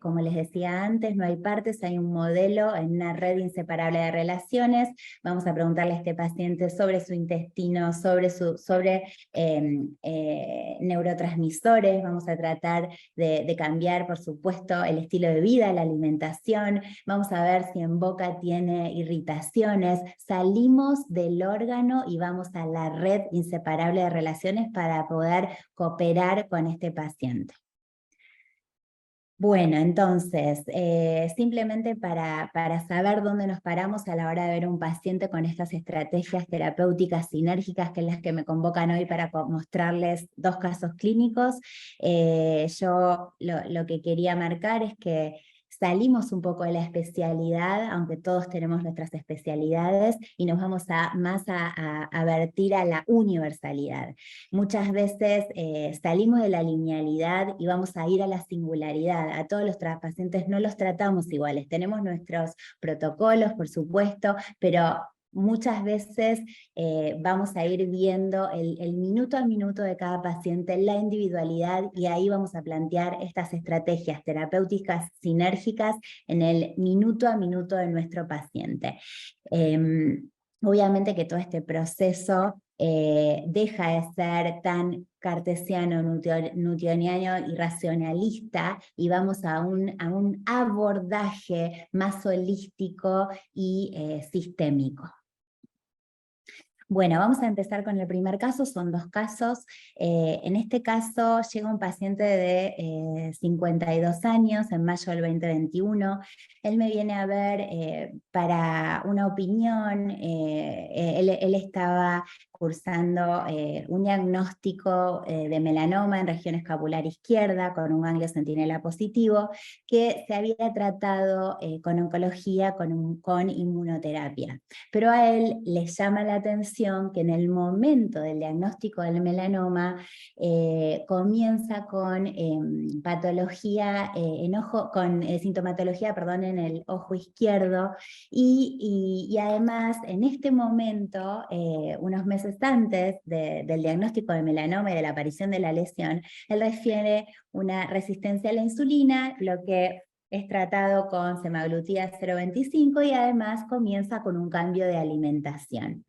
como les decía antes, no hay partes, hay un modelo en una red inseparable de relaciones. Vamos a preguntarle a este paciente sobre su intestino, sobre neurotransmisores. Vamos a tratar de cambiar, por supuesto, el estilo de vida, la alimentación. Vamos a ver si en boca tiene irritaciones. Salimos del órgano y vamos a la red inseparable de relaciones para poder cooperar con este paciente. Bueno, entonces, simplemente para saber dónde nos paramos a la hora de ver un paciente con estas estrategias terapéuticas sinérgicas, que es las que me convocan hoy para mostrarles dos casos clínicos, yo lo que quería marcar es que salimos un poco de la especialidad, aunque todos tenemos nuestras especialidades, y nos vamos más a vertir a la universalidad. Muchas veces salimos de la linealidad y vamos a ir a la singularidad. A todos los pacientes no los tratamos iguales. Tenemos nuestros protocolos, por supuesto, pero muchas veces vamos a ir viendo el minuto a minuto de cada paciente, la individualidad, y ahí vamos a plantear estas estrategias terapéuticas sinérgicas en el minuto a minuto de nuestro paciente. Obviamente que todo este proceso deja de ser tan cartesiano, newtoniano y racionalista, y vamos a un abordaje más holístico y sistémico. Bueno, vamos a empezar con el primer caso, son dos casos. En este caso llega un paciente de 52 años, en mayo del 2021. Él me viene a ver para una opinión. Él estaba cursando un diagnóstico de melanoma en región escapular izquierda, con un ganglio centinela positivo, que se había tratado con oncología, con inmunoterapia. Pero a él le llama la atención que en el momento del diagnóstico del melanoma comienza con patología con sintomatología, perdón, en el ojo izquierdo, y además en este momento, unos meses antes del diagnóstico de melanoma y de la aparición de la lesión, él refiere una resistencia a la insulina, lo que es tratado con semaglutida 0,25, y además comienza con un cambio de alimentación.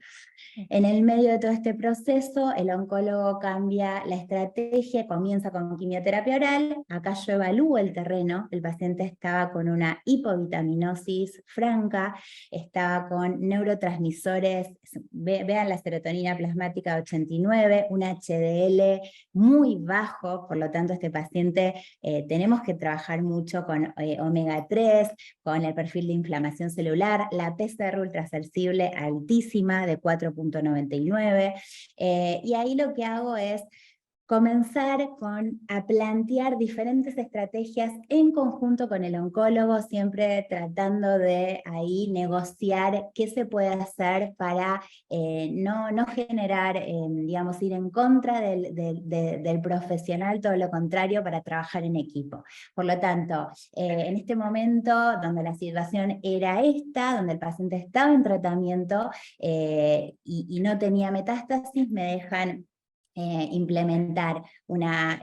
En el medio de todo este proceso, el oncólogo cambia la estrategia, comienza con quimioterapia oral. Acá yo evalúo el terreno, el paciente estaba con una hipovitaminosis franca, estaba con neurotransmisores, vean la serotonina plasmática 89, un HDL muy bajo, por lo tanto este paciente tenemos que trabajar mucho con omega 3, con el perfil de inflamación celular, la PCR ultrasensible altísima de 4,99, y ahí lo que hago es comenzar a plantear diferentes estrategias en conjunto con el oncólogo, siempre tratando de ahí negociar qué se puede hacer para no generar, digamos, ir en contra del profesional, todo lo contrario, para trabajar en equipo. Por lo tanto, en este momento, donde la situación era esta, donde el paciente estaba en tratamiento y no tenía metástasis, me dejan implementar una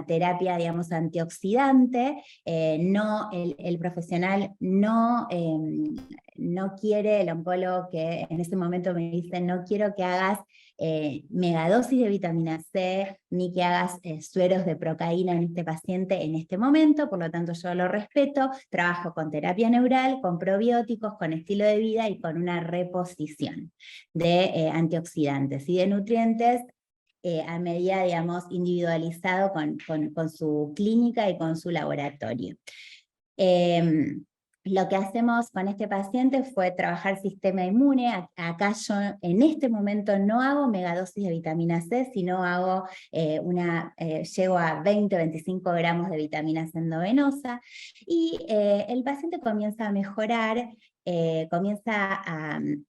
terapia, digamos, antioxidante. El profesional no quiere, el oncólogo que en ese momento me dice, no quiero que hagas megadosis de vitamina C, ni que hagas sueros de procaína en este paciente en este momento, por lo tanto yo lo respeto, trabajo con terapia neural, con probióticos, con estilo de vida y con una reposición de antioxidantes y de nutrientes a medida, digamos, individualizado con su clínica y con su laboratorio. Lo que hacemos con este paciente fue trabajar sistema inmune. Acá yo en este momento no hago megadosis de vitamina C, sino hago llego a 20-25 gramos de vitamina C endovenosa, y el paciente comienza a mejorar,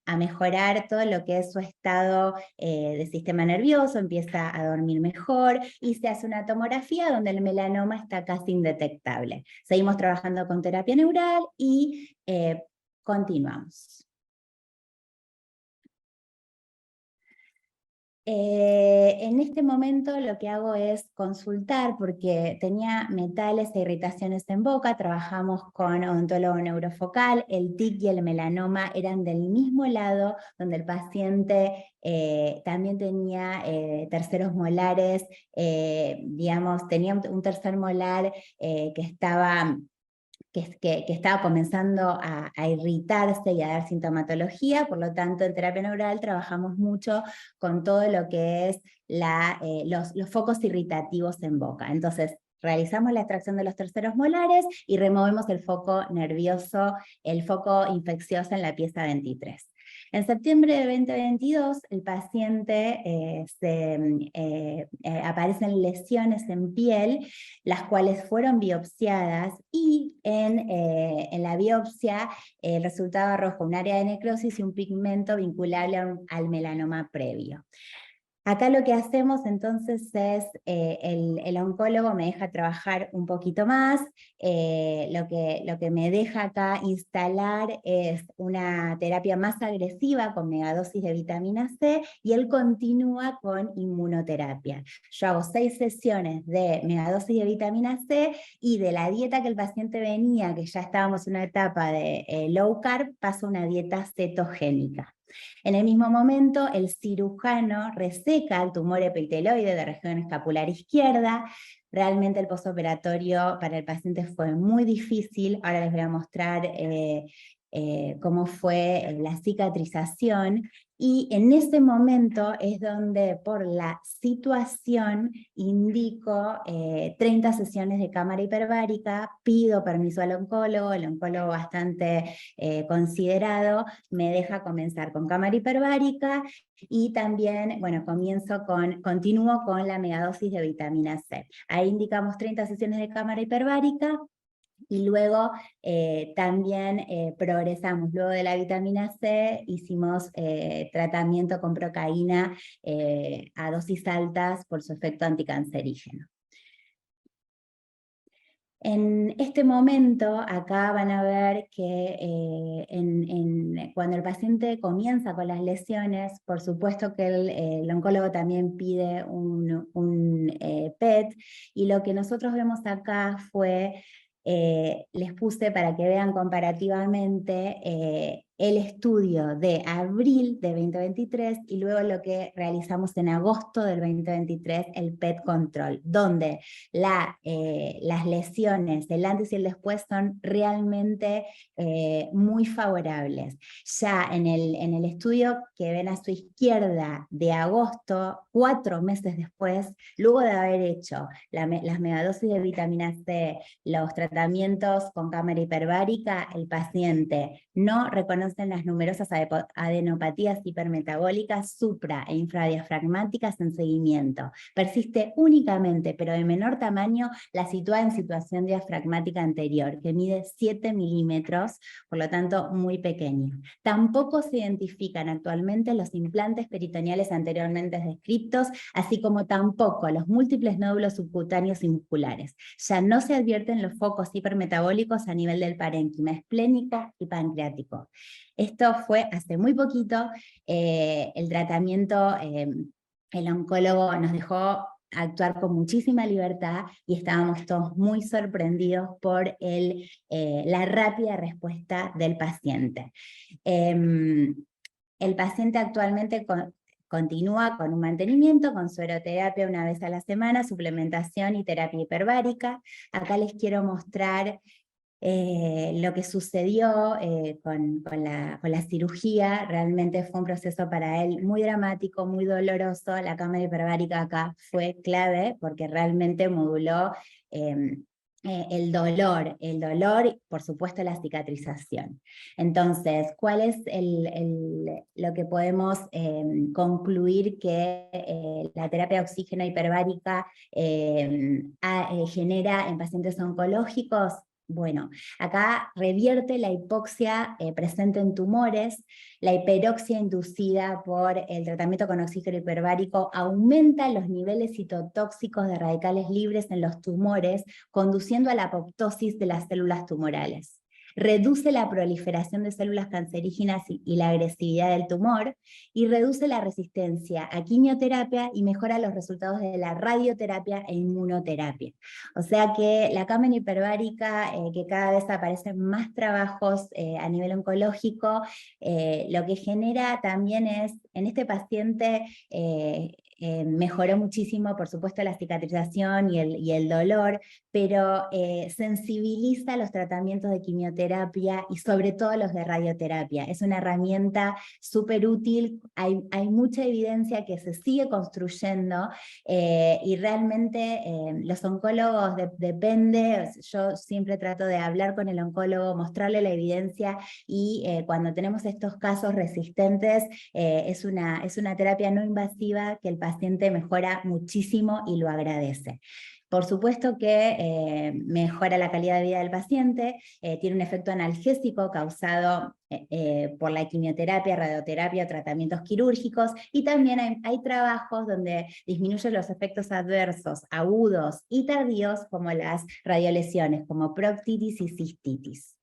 a mejorar todo lo que es su estado de sistema nervioso, empieza a dormir mejor, y se hace una tomografía donde el melanoma está casi indetectable. Seguimos trabajando con terapia neural y continuamos. En este momento lo que hago es consultar porque tenía metales e irritaciones en boca, trabajamos con odontólogo neurofocal, el TIC y el melanoma eran del mismo lado, donde el paciente también tenía terceros molares, digamos, tenía un tercer molar que estaba comenzando a irritarse y a dar sintomatología. Por lo tanto, en terapia neural trabajamos mucho con todo lo que es los focos irritativos en boca. Entonces, realizamos la extracción de los terceros molares y removemos el foco nervioso, el foco infeccioso en la pieza 23. En septiembre de 2022, el paciente aparecen lesiones en piel, las cuales fueron biopsiadas, y en la biopsia el resultado arroja un área de necrosis y un pigmento vinculable al melanoma previo. Acá lo que hacemos entonces es, el oncólogo me deja trabajar un poquito más, lo que me deja acá instalar es una terapia más agresiva con megadosis de vitamina C, y él continúa con inmunoterapia. Yo hago 6 sesiones de megadosis de vitamina C, y de la dieta que el paciente venía, que ya estábamos en una etapa de low carb, paso a una dieta cetogénica. En el mismo momento, el cirujano reseca el tumor epiteloide de región escapular izquierda. Realmente el postoperatorio para el paciente fue muy difícil. Ahora les voy a mostrar cómo fue la cicatrización. Y en ese momento es donde, por la situación, indico 30 sesiones de cámara hiperbárica, pido permiso al oncólogo, el oncólogo bastante considerado me deja comenzar con cámara hiperbárica, y también, bueno, continúo con la megadosis de vitamina C. Ahí indicamos 30 sesiones de cámara hiperbárica, y luego también progresamos. Luego de la vitamina C hicimos tratamiento con procaína a dosis altas por su efecto anticancerígeno. En este momento, acá van a ver que cuando el paciente comienza con las lesiones, por supuesto que el oncólogo también pide un PET, y lo que nosotros vemos acá fue, les puse para que vean comparativamente el estudio de abril de 2023 y luego lo que realizamos en agosto del 2023, el PET control, donde las lesiones, el antes y el después, son realmente muy favorables. Ya en el estudio que ven a su izquierda de agosto, 4 meses después, luego de haber hecho las megadosis de vitamina C, los tratamientos con cámara hiperbárica, el paciente no reconoce las numerosas adenopatías hipermetabólicas supra e infradiafragmáticas en seguimiento. Persiste únicamente, pero de menor tamaño, la sitúa en situación diafragmática anterior, que mide 7 milímetros, por lo tanto muy pequeño. Tampoco se identifican actualmente los implantes peritoneales anteriormente descritos, así como tampoco los múltiples nódulos subcutáneos y musculares. Ya no se advierten los focos hipermetabólicos a nivel del parénquima esplénico y pancreático. Esto fue hace muy poquito. El tratamiento, el oncólogo nos dejó actuar con muchísima libertad, y estábamos todos muy sorprendidos por la rápida respuesta del paciente. El paciente actualmente continúa con un mantenimiento, con sueroterapia una vez a la semana, suplementación y terapia hiperbárica. Acá les quiero mostrar lo que sucedió con la cirugía. Realmente fue un proceso para él muy dramático, muy doloroso. La cámara hiperbárica acá fue clave porque realmente moduló el dolor y por supuesto la cicatrización. Entonces, ¿cuál es lo que podemos concluir que la terapia de oxígeno hiperbárica genera en pacientes oncológicos? Bueno, acá revierte la hipoxia presente en tumores, la hiperoxia inducida por el tratamiento con oxígeno hiperbárico aumenta los niveles citotóxicos de radicales libres en los tumores, conduciendo a la apoptosis de las células tumorales. reduce la proliferación de células cancerígenas y la agresividad del tumor, y reduce la resistencia a quimioterapia y mejora los resultados de la radioterapia e inmunoterapia. O sea que la cámara hiperbárica, que cada vez aparecen más trabajos a nivel oncológico, lo que genera también es, en este paciente, mejoró muchísimo, por supuesto, la cicatrización y el dolor, pero sensibiliza los tratamientos de quimioterapia y sobre todo los de radioterapia. Es una herramienta súper útil, hay mucha evidencia que se sigue construyendo, y realmente los oncólogos depende, yo siempre trato de hablar con el oncólogo, mostrarle la evidencia, y cuando tenemos estos casos resistentes, es una terapia no invasiva que el paciente mejora muchísimo y lo agradece. Por supuesto que mejora la calidad de vida del paciente, tiene un efecto analgésico causado por la quimioterapia, radioterapia, tratamientos quirúrgicos, y también hay trabajos donde disminuyen los efectos adversos agudos y tardíos, como las radiolesiones, como proctitis y cistitis.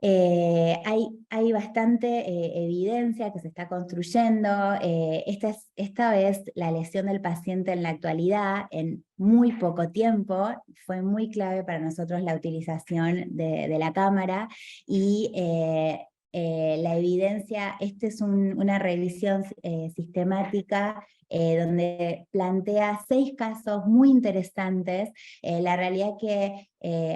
Hay bastante evidencia que se está construyendo. Esta vez la lesión del paciente en la actualidad, en muy poco tiempo, fue muy clave para nosotros la utilización de la cámara, y la evidencia, esta es una revisión sistemática donde plantea 6 casos muy interesantes. La realidad que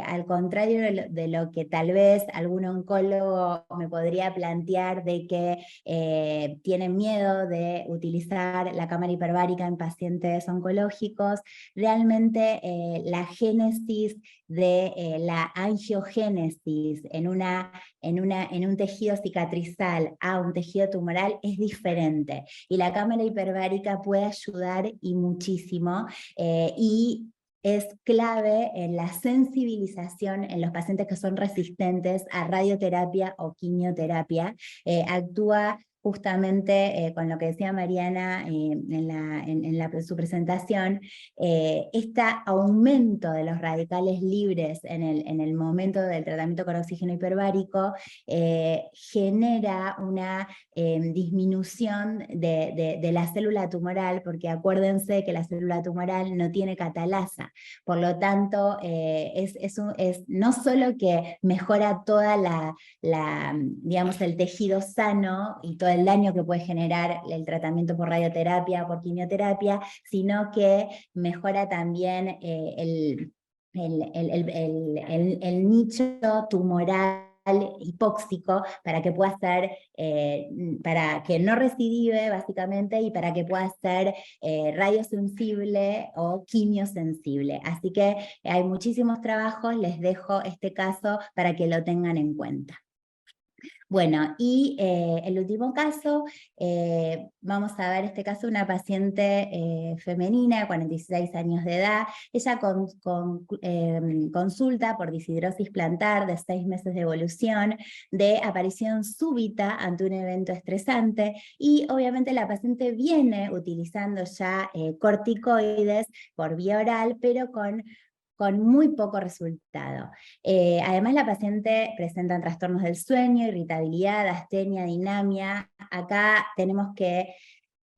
al contrario de lo que tal vez algún oncólogo me podría plantear, de que tienen miedo de utilizar la cámara hiperbárica en pacientes oncológicos, realmente la génesis de la angiogénesis en un tejido cicatrizal a un tejido tumoral es diferente, y la cámara hiperbárica puede ayudar y muchísimo, y es clave en la sensibilización en los pacientes que son resistentes a radioterapia o quimioterapia. Actúa justamente con lo que decía Mariana en su presentación, este aumento de los radicales libres en el momento del tratamiento con oxígeno hiperbárico genera una disminución de la célula tumoral, porque acuérdense que la célula tumoral no tiene catalasa, por lo tanto es no solo que mejora toda digamos, el tejido sano y todo el daño que puede generar el tratamiento por radioterapia o por quimioterapia, sino que mejora también el nicho tumoral hipóxico, para que pueda ser, para que no recidive básicamente, y para que pueda ser radiosensible o quimiosensible. Así que hay muchísimos trabajos, les dejo este caso para que lo tengan en cuenta. Bueno, y el último caso, vamos a ver este caso, una paciente femenina, 46 años de edad. Ella consulta por disidrosis plantar de 6 meses de evolución, de aparición súbita ante un evento estresante, y obviamente la paciente viene utilizando ya corticoides por vía oral, pero con muy poco resultado. Además, la paciente presenta trastornos del sueño, irritabilidad, astenia, dinamia. Acá tenemos que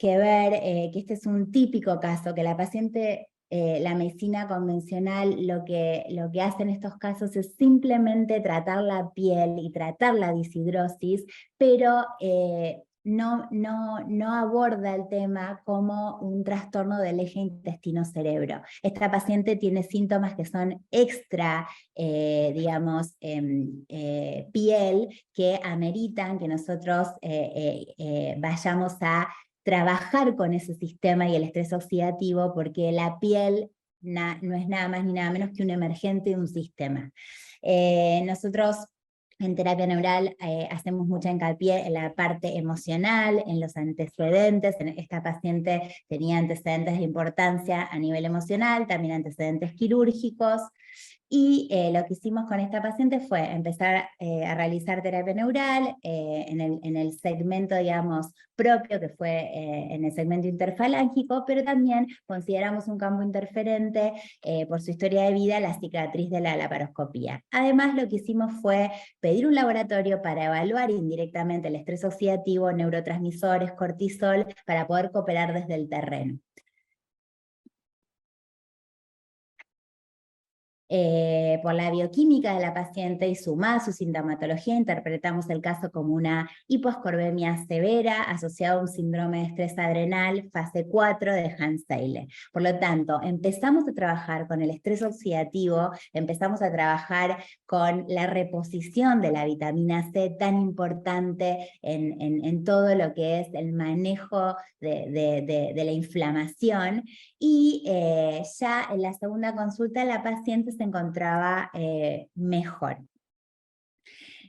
ver que este es un típico caso, que la paciente, la medicina convencional lo que hace en estos casos es simplemente tratar la piel y tratar la disidrosis, pero no aborda el tema como un trastorno del eje intestino-cerebro. Esta paciente tiene síntomas que son extra, digamos, piel, que ameritan que nosotros vayamos a trabajar con ese sistema y el estrés oxidativo, porque la piel no es nada más ni nada menos que un emergente de un sistema. Nosotros en terapia neural hacemos mucha hincapié en la parte emocional, en los antecedentes. Esta paciente tenía antecedentes de importancia a nivel emocional, también antecedentes quirúrgicos. Y lo que hicimos con esta paciente fue empezar a realizar terapia neural en el segmento, digamos, propio, que fue en el segmento interfalángico, pero también consideramos un campo interferente por su historia de vida, la cicatriz de la laparoscopía. Además, lo que hicimos fue pedir un laboratorio para evaluar indirectamente el estrés oxidativo, neurotransmisores, cortisol, para poder cooperar desde el terreno. Por la bioquímica de la paciente y sumada su sintomatología, interpretamos el caso como una hiposcorbemia severa asociada a un síndrome de estrés adrenal fase 4 de Hans-Seyle. Por lo tanto, empezamos a trabajar con el estrés oxidativo, empezamos a trabajar con la reposición de la vitamina C tan importante en todo lo que es el manejo de la inflamación, y ya en la segunda consulta la paciente se encontraba mejor.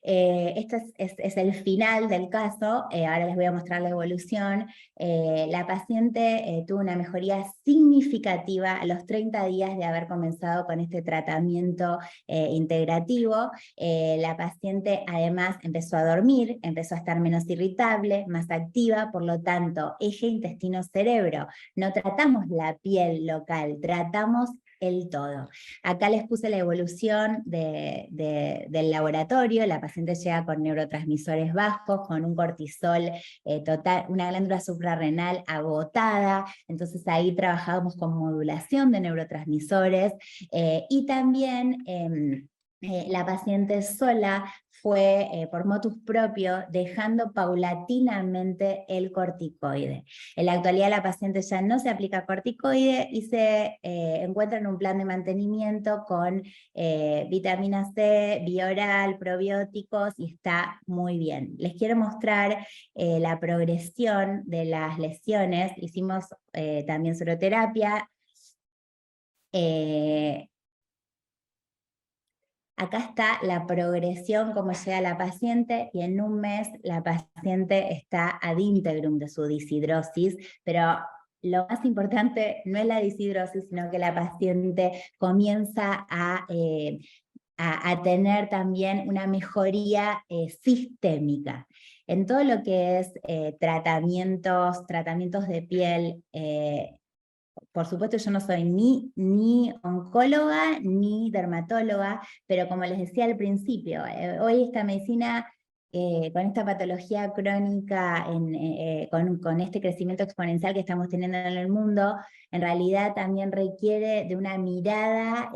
Este es el final del caso, ahora les voy a mostrar la evolución. La paciente tuvo una mejoría significativa a los 30 días de haber comenzado con este tratamiento integrativo. La paciente además empezó a dormir, empezó a estar menos irritable, más activa, por lo tanto, eje intestino-cerebro. No tratamos la piel local, tratamos el todo. Acá les puse la evolución del laboratorio. La paciente llega con neurotransmisores bajos, con un cortisol total, una glándula suprarrenal agotada, entonces ahí trabajamos con modulación de neurotransmisores, y también la paciente sola fue por motus propio dejando paulatinamente el corticoide. En la actualidad la paciente ya no se aplica corticoide y se encuentra en un plan de mantenimiento con vitamina C, bioral, probióticos, y está muy bien. Les quiero mostrar la progresión de las lesiones. Hicimos también soroterapia. Acá está la progresión, cómo llega la paciente, y en un mes la paciente está ad integrum de su disidrosis, pero lo más importante no es la disidrosis, sino que la paciente comienza a tener también una mejoría sistémica. En todo lo que es tratamientos de piel, por supuesto yo no soy ni oncóloga ni dermatóloga, pero como les decía al principio, hoy esta medicina con esta patología crónica, con este crecimiento exponencial que estamos teniendo en el mundo, en realidad también requiere de una mirada,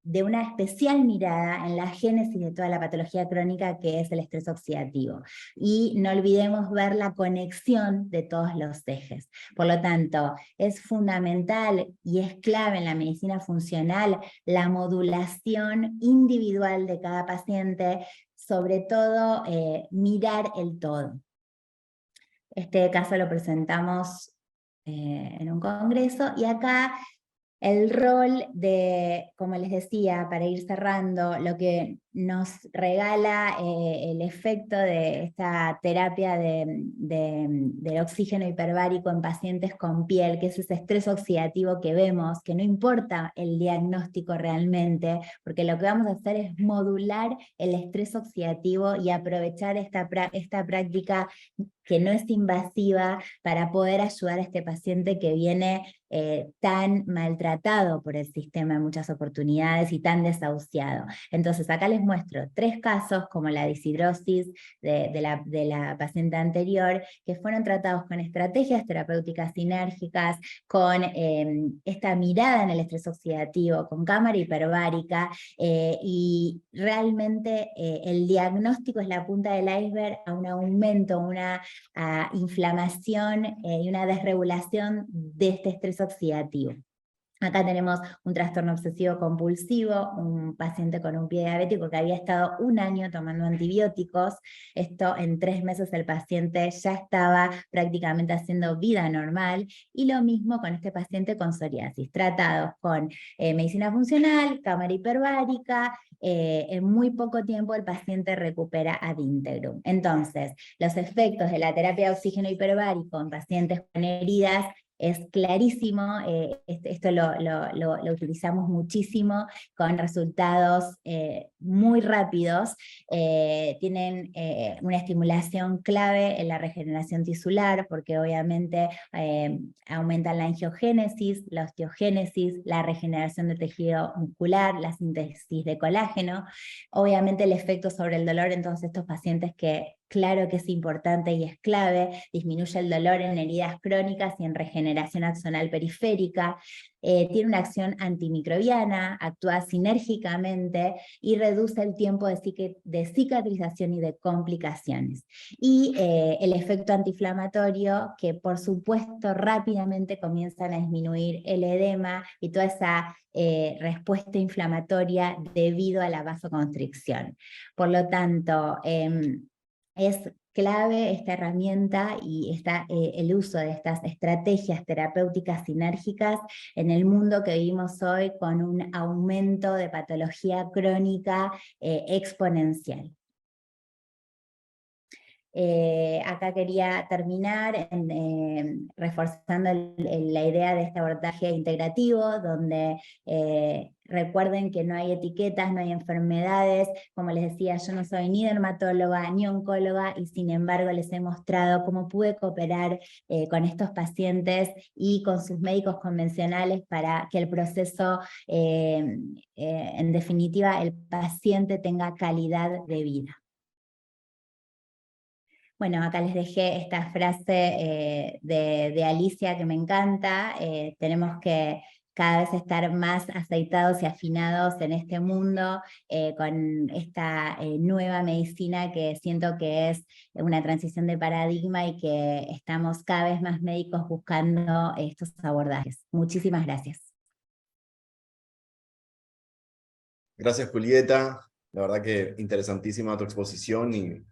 de una especial mirada en la génesis de toda la patología crónica, que es el estrés oxidativo. Y no olvidemos ver la conexión de todos los ejes. Por lo tanto, es fundamental y es clave en la medicina funcional la modulación individual de cada paciente, sobre todo mirar el todo. Este caso lo presentamos en un congreso, y acá el rol de, como les decía, para ir cerrando, lo que nos regala el efecto de esta terapia del oxígeno hiperbárico en pacientes con piel, que es ese estrés oxidativo que vemos, que no importa el diagnóstico realmente, porque lo que vamos a hacer es modular el estrés oxidativo y aprovechar esta práctica que no es invasiva para poder ayudar a este paciente que viene tan maltratado por el sistema en muchas oportunidades y tan desahuciado. Entonces acá les muestro 3 casos, como la disidrosis de la paciente anterior, que fueron tratados con estrategias terapéuticas sinérgicas, con esta mirada en el estrés oxidativo, con cámara hiperbárica, y realmente el diagnóstico es la punta del iceberg a un aumento, una inflamación y una desregulación de este estrés oxidativo. Acá tenemos un trastorno obsesivo compulsivo, un paciente con un pie diabético que había estado 1 año tomando antibióticos. Esto en 3 meses el paciente ya estaba prácticamente haciendo vida normal, y lo mismo con este paciente con psoriasis, tratados con medicina funcional, cámara hiperbárica. En muy poco tiempo el paciente recupera ad integrum. Entonces, los efectos de la terapia de oxígeno hiperbárico en pacientes con heridas es clarísimo, esto lo utilizamos muchísimo con resultados muy rápidos, tienen una estimulación clave en la regeneración tisular, porque obviamente aumentan la angiogénesis, la osteogénesis, la regeneración de tejido muscular, la síntesis de colágeno, obviamente el efecto sobre el dolor en todos estos pacientes que claro que es importante y es clave, disminuye el dolor en heridas crónicas y en regeneración axonal periférica, tiene una acción antimicrobiana, actúa sinérgicamente y reduce el tiempo de cicatrización y de complicaciones. Y el efecto antiinflamatorio, que por supuesto rápidamente comienzan a disminuir el edema y toda esa respuesta inflamatoria debido a la vasoconstricción. Por lo tanto, es clave esta herramienta y el uso de estas estrategias terapéuticas sinérgicas en el mundo que vivimos hoy con un aumento de patología crónica exponencial. Acá quería terminar reforzando la idea de este abordaje integrativo, donde recuerden que no hay etiquetas, no hay enfermedades. Como les decía, yo no soy ni dermatóloga ni oncóloga, y sin embargo les he mostrado cómo pude cooperar con estos pacientes y con sus médicos convencionales para que el proceso, en definitiva, el paciente tenga calidad de vida. Bueno, acá les dejé esta frase de Alicia que me encanta: tenemos que cada vez estar más aceitados y afinados en este mundo con esta nueva medicina que siento que es una transición de paradigma y que estamos cada vez más médicos buscando estos abordajes. Muchísimas gracias. Gracias, Julieta. La verdad que interesantísima tu exposición y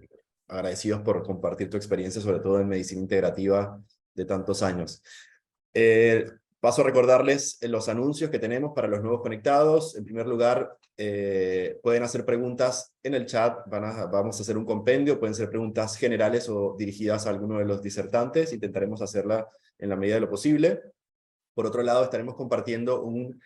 agradecidos por compartir tu experiencia, sobre todo en medicina integrativa de tantos años. Paso a recordarles los anuncios que tenemos para los nuevos conectados. En primer lugar, pueden hacer preguntas en el chat. Vamos a hacer un compendio, pueden ser preguntas generales o dirigidas a alguno de los disertantes. Intentaremos hacerla en la medida de lo posible. Por otro lado, estaremos compartiendo un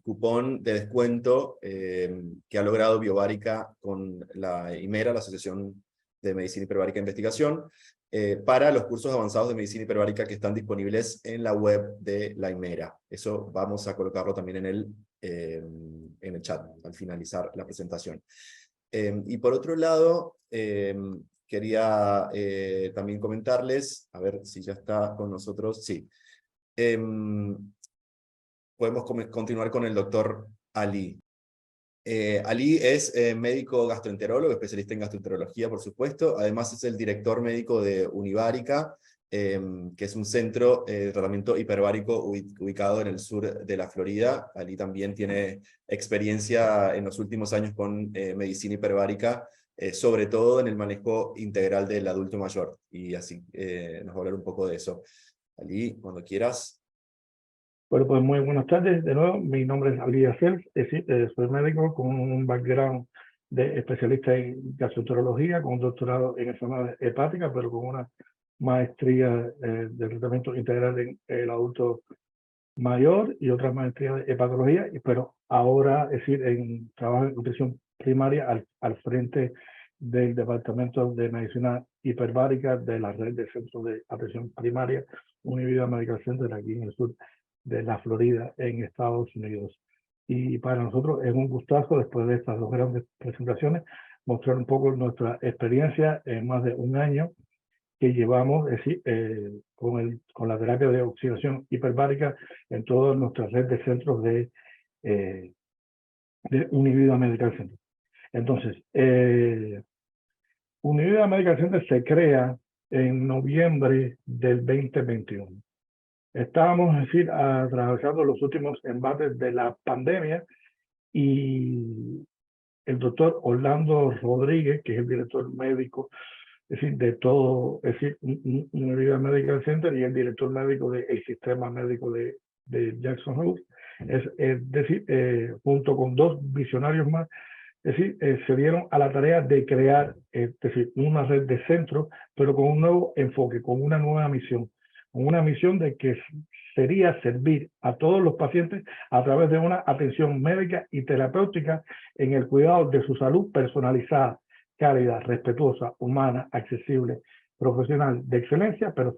cupón de descuento que ha logrado Biobárica con la IMERA, la Asociación de Medicina Hiperbárica e Investigación, para los cursos avanzados de medicina hiperbárica que están disponibles en la web de la IMERA. Eso vamos a colocarlo también en el chat al finalizar la presentación. Y por otro lado, quería también comentarles, a ver si ya está con nosotros, sí. Podemos continuar con el doctor Ali. Ali es médico gastroenterólogo, especialista en gastroenterología, por supuesto. Además es el director médico de Unibárica, que es un centro de tratamiento hiperbárico ubicado en el sur de la Florida. Ali también tiene experiencia en los últimos años con medicina hiperbárica, sobre todo en el manejo integral del adulto mayor. Y así nos va a hablar un poco de eso. Ali, cuando quieras. Bueno, pues muy buenas tardes de nuevo. Mi nombre es Ali Yacel, soy médico con un background de especialista en gastroenterología, con un doctorado en enfermedades hepáticas, pero con una maestría de tratamiento integral en el adulto mayor y otra maestría de hepatología, pero ahora, trabajo en nutrición primaria al frente del Departamento de Medicina Hiperbárica de la red de centros de atención primaria Univida Medical Center aquí en el sur de la Florida, en Estados Unidos. Y para nosotros es un gustazo, después de estas dos grandes presentaciones, mostrar un poco nuestra experiencia en más de un año que llevamos con la terapia de oxidación hiperbárica en toda nuestra red de centros de Univida Medical Center. Entonces, Univida Medical Center se crea en noviembre del 2021. Estábamos, atravesando los últimos embates de la pandemia y el doctor Orlando Rodríguez, que es el director médico, de todo, Univida Medical Center y el director médico del sistema médico de Jackson Hole, junto con dos visionarios más, se dieron a la tarea de crear, una red de centros, pero con un nuevo enfoque, con una nueva misión. Con una misión de que sería servir a todos los pacientes a través de una atención médica y terapéutica en el cuidado de su salud personalizada, cálida, respetuosa, humana, accesible, profesional, de excelencia, pero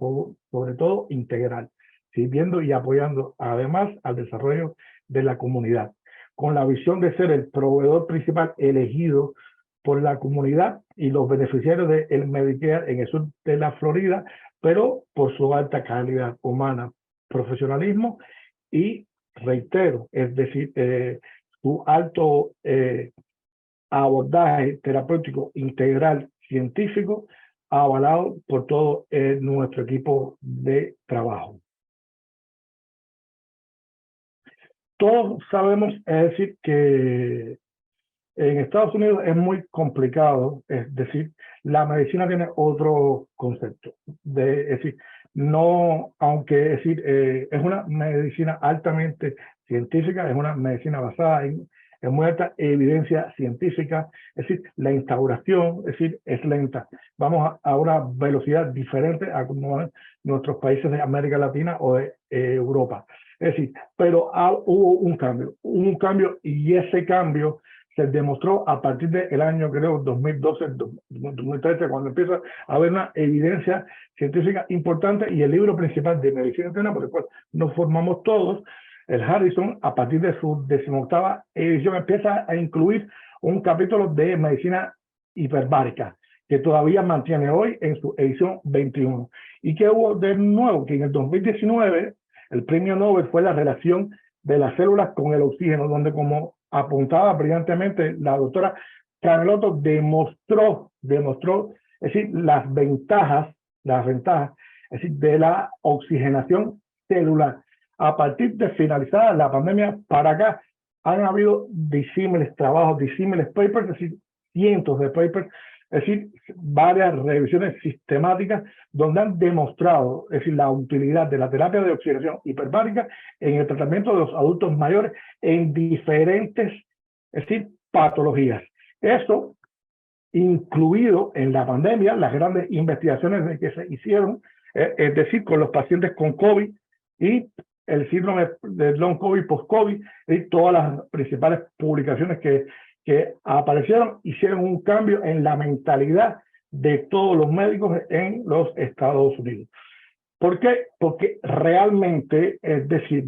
sobre todo integral, sirviendo y apoyando además al desarrollo de la comunidad, con la visión de ser el proveedor principal elegido por la comunidad y los beneficiarios del Medicare en el sur de la Florida, pero por su alta calidad humana, profesionalismo y, reitero, es decir, su alto abordaje terapéutico integral científico, avalado por todo nuestro equipo de trabajo. Todos sabemos, es decir, que en Estados Unidos es muy complicado, es decir, la medicina tiene otro concepto, es decir, no, aunque es decir, es una medicina altamente científica, es una medicina basada en muy alta evidencia científica, es decir, la instauración, es decir, es lenta. Vamos a una velocidad diferente a como van nuestros países de América Latina o de Europa. Es decir, pero hubo un cambio y ese cambio se demostró a partir del año, creo, 2012, 2013, cuando empieza a haber una evidencia científica importante, y el libro principal de medicina interna, por el cual nos formamos todos, el Harrison, a partir de su 18ª edición, empieza a incluir un capítulo de medicina hiperbárica, que todavía mantiene hoy en su edición 21. ¿Y qué hubo de nuevo? Que en el 2019, el premio Nobel fue la relación de las células con el oxígeno, donde, como apuntaba brillantemente la doctora Camelotto, demostró, es decir, las ventajas, es decir, de la oxigenación celular. A partir de finalizada la pandemia para acá, han habido disímiles trabajos, disímiles papers, es decir, cientos de papers, es decir, varias revisiones sistemáticas donde han demostrado, es decir, la utilidad de la terapia de oxigenación hiperbárica en el tratamiento de los adultos mayores en diferentes, es decir, patologías. Eso, incluido en la pandemia, las grandes investigaciones que se hicieron, es decir, con los pacientes con COVID y el síndrome de long COVID, post-COVID, y todas las principales publicaciones que aparecieron, hicieron un cambio en la mentalidad de todos los médicos en los Estados Unidos. ¿Por qué? Porque realmente, es decir,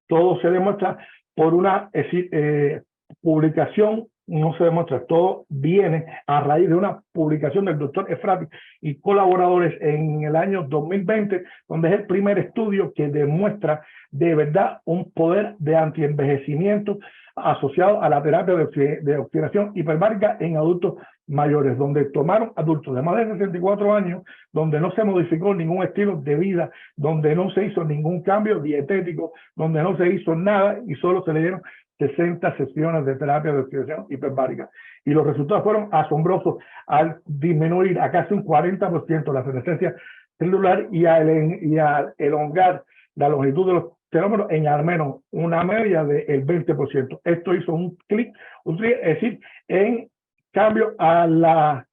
todo se demuestra por una, es decir, publicación, no se demuestra, todo viene a raíz de una publicación del doctor Efrati y colaboradores en el año 2020, donde es el primer estudio que demuestra de verdad un poder de antienvejecimiento asociado a la terapia de oxigenación hiperbárica en adultos mayores, donde tomaron adultos de más de 64 años, donde no se modificó ningún estilo de vida, donde no se hizo ningún cambio dietético, donde no se hizo nada y solo se le dieron 60 sesiones de terapia de oxigenación hiperbárica. Y los resultados fueron asombrosos al disminuir a casi un 40% la senescencia celular y al elongar la longitud de los telómeros en al menos una media del 20%. Esto hizo un clic, es decir, en cambio a la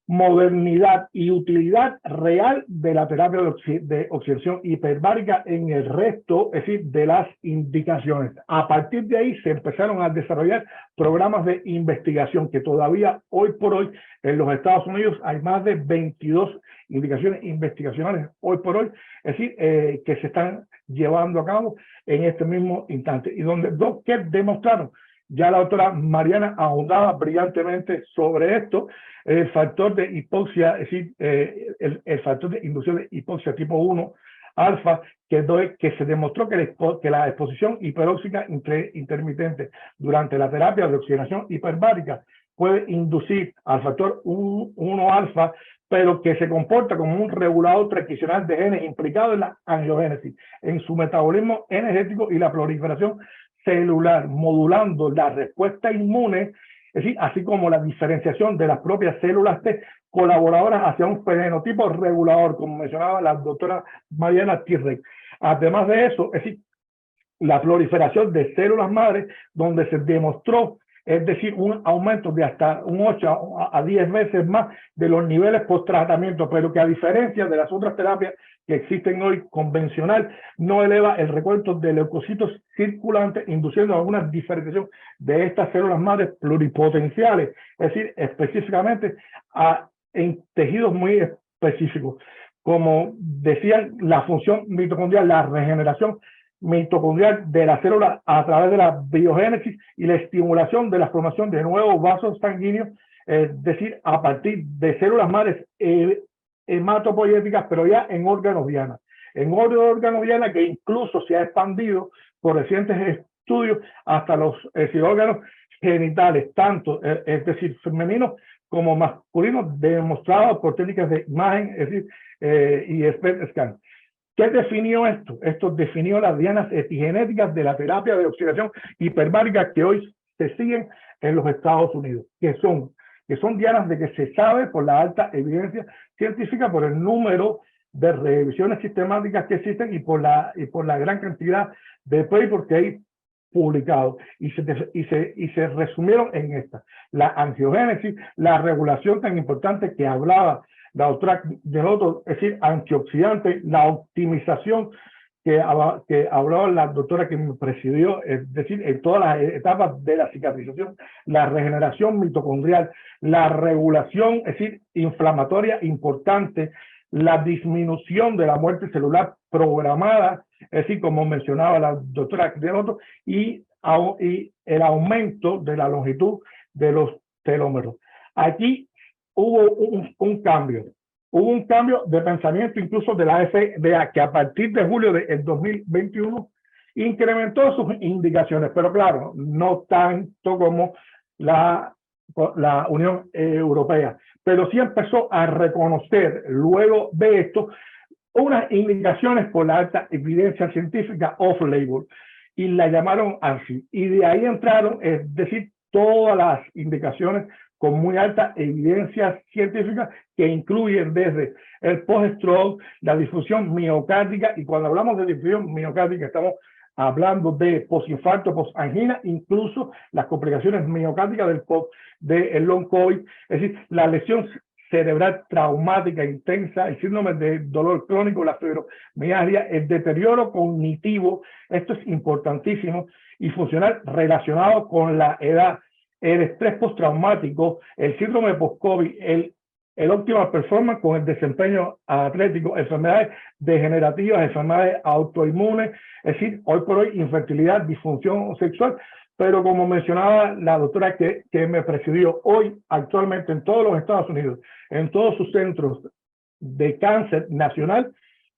modernidad y utilidad real de la terapia de oxigenación hiperbárica en el resto, es decir, de las indicaciones. A partir de ahí se empezaron a desarrollar programas de investigación que todavía hoy por hoy en los Estados Unidos hay más de 22 indicaciones investigacionales hoy por hoy, es decir, que se están llevando a cabo en este mismo instante, y donde dos que demostraron, ya la doctora Mariana ahondaba brillantemente sobre esto, el factor de hipoxia, es decir, el factor de inducción de hipoxia tipo 1 alfa, que se demostró que la exposición hiperóxica intermitente durante la terapia de oxigenación hiperbárica puede inducir al factor 1 alfa, pero que se comporta como un regulador transcripcional de genes implicado en la angiogénesis, en su metabolismo energético y la proliferación celular, modulando la respuesta inmune, es decir, así como la diferenciación de las propias células T colaboradoras hacia un fenotipo regulador, como mencionaba la doctora Mariana Tirrey. Además de eso, es decir, la proliferación de células madres, donde se demostró, es decir, un aumento de hasta un 8 a 10 veces más de los niveles post-tratamiento, pero que a diferencia de las otras terapias que existen hoy convencional no eleva el recuento de leucocitos circulantes, induciendo alguna diferenciación de estas células madres pluripotenciales, es decir, específicamente en tejidos muy específicos. Como decían, la función mitocondrial, la regeneración mitocondrial de la célula a través de la biogénesis y la estimulación de la formación de nuevos vasos sanguíneos, es decir, a partir de células madres hematopoyéticas, pero ya en órganos diana. En órganos diana que incluso se ha expandido por recientes estudios hasta los órganos genitales, tanto, es decir, femeninos como masculinos, demostrados por técnicas de imagen, es decir, y PET scan. ¿Qué definió esto? Esto definió las dianas epigenéticas de la terapia de oxidación hiperbárica que hoy se siguen en los Estados Unidos, que son dianas de que se sabe por la alta evidencia científica, por el número de revisiones sistemáticas que existen y por la gran cantidad de papers que hay publicados, y se resumieron en esta: la angiogénesis, la regulación tan importante que hablaba la doctora Delotto, es decir, antioxidante, la optimización que hablaba la doctora que me presidió, es decir, en todas las etapas de la cicatrización, la regeneración mitocondrial, la regulación, es decir, inflamatoria importante, la disminución de la muerte celular programada, es decir, como mencionaba la doctora Delotto, y el aumento de la longitud de los telómeros. Aquí hubo un cambio. Hubo un cambio de pensamiento incluso de la FDA, que a partir de julio del 2021 incrementó sus indicaciones, pero claro, no tanto como la Unión Europea, pero sí empezó a reconocer luego de esto unas indicaciones por la alta evidencia científica off-label, y la llamaron así. Y de ahí entraron, es decir, todas las indicaciones con muy alta evidencia científica, que incluyen desde el post-stroke, la difusión miocárdica, y cuando hablamos de difusión miocárdica estamos hablando de postinfarto, postangina, incluso las complicaciones miocárdicas del long COVID, es decir, la lesión cerebral traumática intensa, el síndrome de dolor crónico, la fibromialgia, el deterioro cognitivo, esto es importantísimo, y funcional relacionado con la edad, el estrés postraumático, el síndrome post-COVID, el optimal performance con el desempeño atlético, enfermedades degenerativas, enfermedades autoinmunes, es decir, hoy por hoy infertilidad, disfunción sexual, pero como mencionaba la doctora que me presidió, hoy actualmente en todos los Estados Unidos, en todos sus centros de cáncer nacional,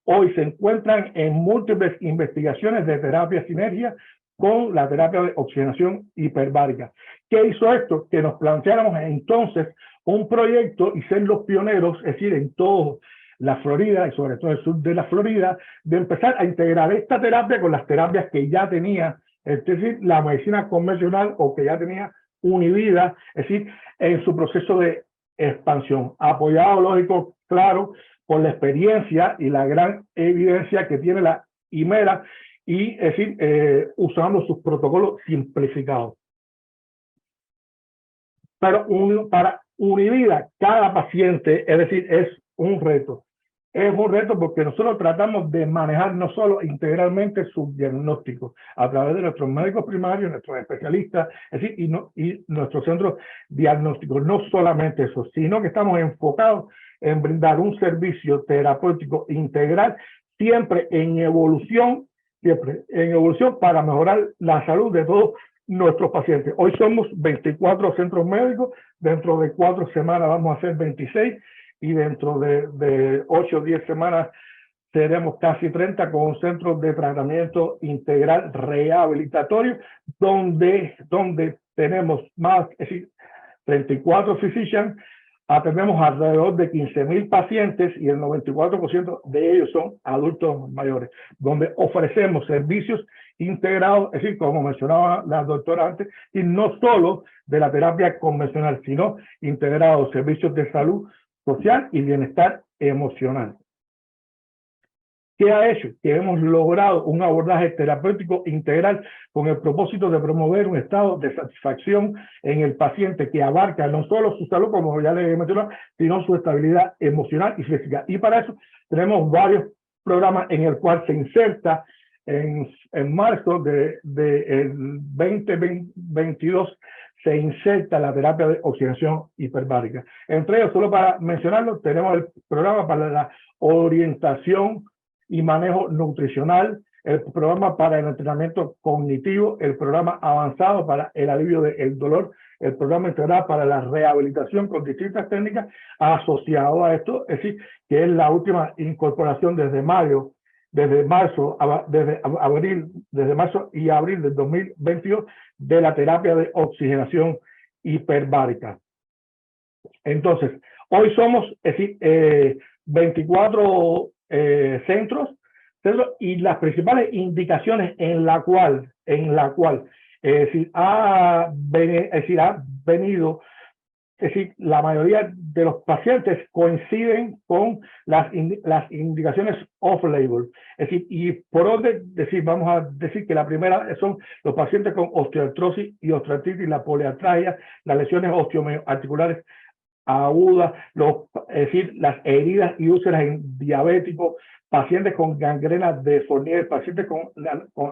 hoy se encuentran en múltiples investigaciones de terapia sinergia con la terapia de oxigenación hiperbárica. ¿Qué hizo esto? Que nos planteáramos entonces un proyecto y ser los pioneros, es decir, en toda la Florida y sobre todo el sur de la Florida, de empezar a integrar esta terapia con las terapias que ya tenía, es decir, la medicina convencional o que ya tenía univida, es decir, en su proceso de expansión, apoyado, lógico, claro, por la experiencia y la gran evidencia que tiene la IMERA, y es decir, usando sus protocolos simplificados. Pero para Univida, cada paciente, es decir, es un reto. Es un reto porque nosotros tratamos de manejar no solo integralmente su diagnóstico a través de nuestros médicos primarios, nuestros especialistas, es decir, y nuestros centros diagnósticos. No solamente eso, sino que estamos enfocados en brindar un servicio terapéutico integral, siempre en evolución para mejorar la salud de todos nuestros pacientes. Hoy somos 24 centros médicos, dentro de 4 semanas vamos a ser 26, y dentro de 8 o 10 semanas seremos casi 30 con centros de tratamiento integral rehabilitatorio, donde tenemos más, es decir, 34 physicians, atendemos alrededor de 15,000 pacientes y el 94% de ellos son adultos mayores, donde ofrecemos servicios integrados, es decir, como mencionaba la doctora antes, y no solo de la terapia convencional, sino integrados servicios de salud social y bienestar emocional. ¿Qué ha hecho? Que hemos logrado un abordaje terapéutico integral con el propósito de promover un estado de satisfacción en el paciente que abarca no solo su salud, como ya le he mencionado, sino su estabilidad emocional y física. Y para eso tenemos varios programa en el cual se inserta en marzo del 2022 se inserta la terapia de oxigenación hiperbárica. Entre ellos, solo para mencionarlo, tenemos el programa para la orientación y manejo nutricional, el programa para el entrenamiento cognitivo, el programa avanzado para el alivio del dolor, el programa integral para la rehabilitación con distintas técnicas asociado a esto, es decir, que es la última incorporación desde marzo y abril del 2022 de la terapia de oxigenación hiperbárica. Entonces, hoy somos, es decir, 24 centros y las principales indicaciones en la cual ha venido, es decir, la mayoría de los pacientes coinciden con las indicaciones off-label. Es decir, y por orden, vamos a decir que la primera son los pacientes con osteoartrosis y osteoartritis, la poliartralgia, las lesiones osteoarticulares agudas, es decir, las heridas y úlceras en diabéticos, pacientes con gangrena de Fournier, pacientes con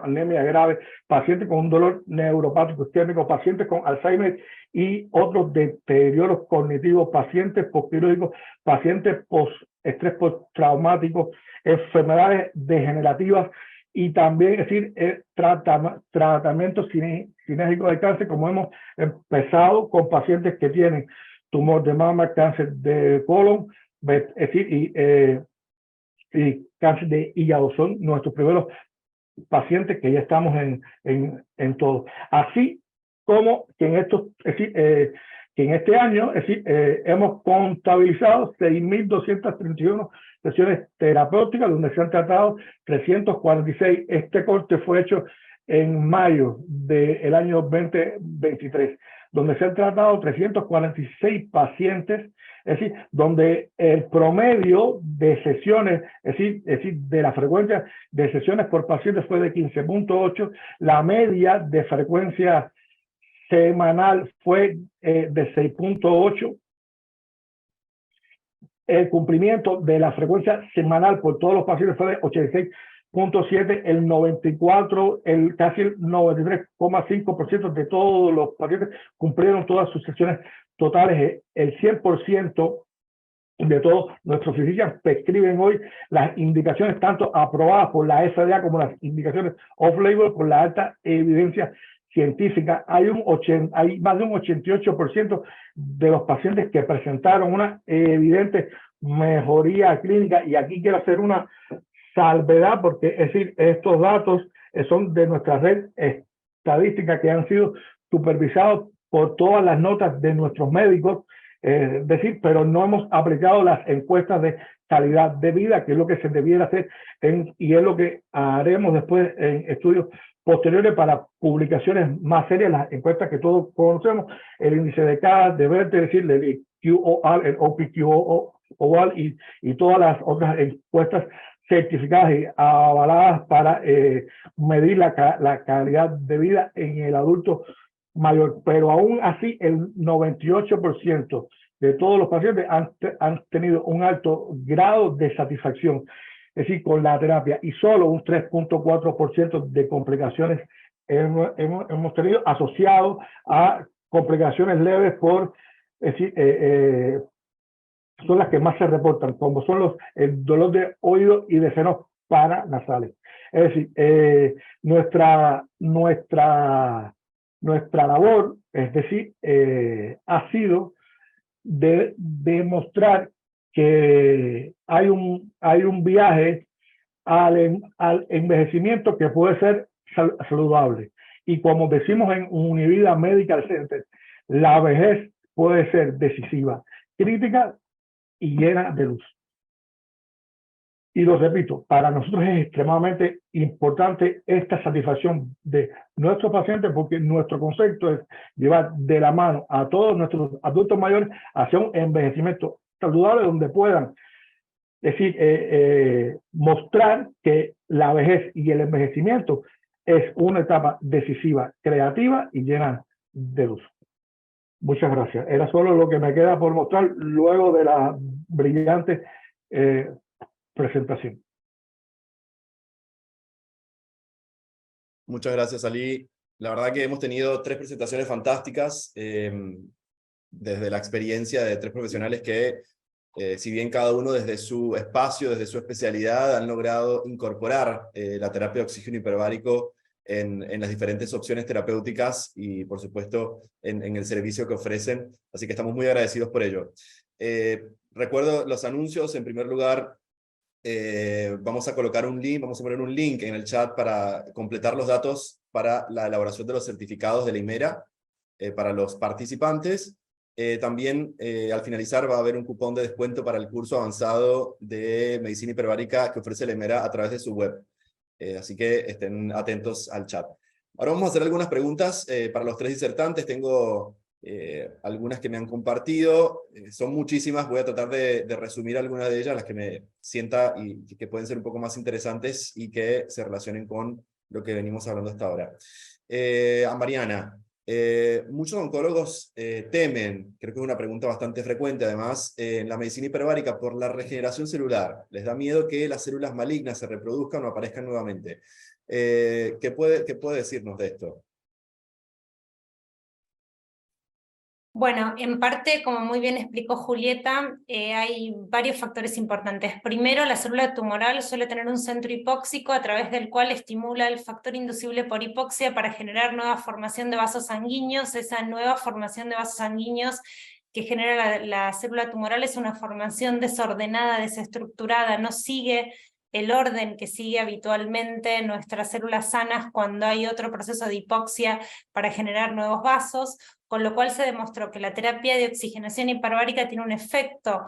anemia grave, pacientes con un dolor neuropático isquémico, pacientes con Alzheimer y otros deterioros cognitivos, pacientes postquirúrgicos, pacientes post-estrés postraumático, enfermedades degenerativas y también, es decir, tratamientos sinérgicos de cáncer, como hemos empezado con pacientes que tienen tumor de mama, cáncer de colon, es decir, y cáncer de hígado. Son nuestros primeros pacientes que ya estamos en todo. Así como que en este año, es decir, hemos contabilizado 6.231 sesiones terapéuticas donde se han tratado 346. Este corte fue hecho en mayo del año 2023, donde se han tratado 346 pacientes, es decir, donde el promedio de sesiones, es decir, de la frecuencia de sesiones por paciente fue de 15.8, la media de frecuencia semanal fue de 6.8, el cumplimiento de la frecuencia semanal por todos los pacientes fue de 86.7, el 94, casi el 93.5% de todos los pacientes cumplieron todas sus sesiones totales. El 100% de todos nuestros physicians prescriben hoy las indicaciones tanto aprobadas por la FDA como las indicaciones off-label por la alta evidencia científica. Hay más de un 88% de los pacientes que presentaron una evidente mejoría clínica, y aquí quiero hacer una salvedad porque, es decir, estos datos son de nuestra red estadística que han sido supervisados por todas las notas de nuestros médicos, pero no hemos aplicado las encuestas de calidad de vida, que es lo que se debiera hacer y es lo que haremos después en estudios posteriores para publicaciones más serias, las encuestas que todos conocemos, el índice de CAD, de Verte, es decir, el QOL, el OPQOL y todas las otras encuestas certificadas y avaladas para medir la calidad de vida en el adulto mayor. Pero aún así, el 98% de todos los pacientes han tenido un alto grado de satisfacción, es decir, con la terapia, y solo un 3.4% de complicaciones hemos tenido asociado a complicaciones leves es decir, son las que más se reportan, como son el dolor de oído y de senos paranasales. Es decir, nuestra labor, es decir, ha sido de demostrar que hay un viaje al envejecimiento que puede ser saludable. Y como decimos en Univida Medical Center, la vejez puede ser decisiva, crítica y llena de luz. Y lo repito, para nosotros es extremadamente importante esta satisfacción de nuestros pacientes, porque nuestro concepto es llevar de la mano a todos nuestros adultos mayores hacia un envejecimiento saludable donde puedan, es decir, mostrar que la vejez y el envejecimiento es una etapa decisiva, creativa y llena de luz. Muchas gracias. Era solo lo que me queda por mostrar luego de la brillante presentación. Muchas gracias, Ali. La verdad que hemos tenido 3 presentaciones fantásticas, desde la experiencia de 3 profesionales que, si bien cada uno desde su espacio, desde su especialidad, han logrado incorporar la terapia de oxígeno hiperbárico en las diferentes opciones terapéuticas y, por supuesto, en el servicio que ofrecen. Así que estamos muy agradecidos por ello. Recuerdo los anuncios. En primer lugar, vamos a colocar un link, vamos a poner un link en el chat para completar los datos para la elaboración de los certificados de la IMERA para los participantes. También al finalizar va a haber un cupón de descuento para el curso avanzado de medicina hiperbárica que ofrece la IMERA a través de su web. Así que estén atentos al chat. Ahora vamos a hacer algunas preguntas para los 3 disertantes. Tengo algunas que me han compartido, son muchísimas, voy a tratar de resumir algunas de ellas, las que me sienta y que pueden ser un poco más interesantes y que se relacionen con lo que venimos hablando hasta ahora. A Mariana, muchos oncólogos temen, creo que es una pregunta bastante frecuente además, en la medicina hiperbárica por la regeneración celular. Les da miedo que las células malignas se reproduzcan o aparezcan nuevamente. ¿Qué puede decirnos de esto? Bueno, en parte, como muy bien explicó Julieta, hay varios factores importantes. Primero, la célula tumoral suele tener un centro hipóxico a través del cual estimula el factor inducible por hipoxia para generar nueva formación de vasos sanguíneos. Esa nueva formación de vasos sanguíneos que genera la célula tumoral es una formación desordenada, desestructurada, no sigue el orden que sigue habitualmente nuestras células sanas cuando hay otro proceso de hipoxia para generar nuevos vasos, con lo cual se demostró que la terapia de oxigenación hiperbárica tiene un efecto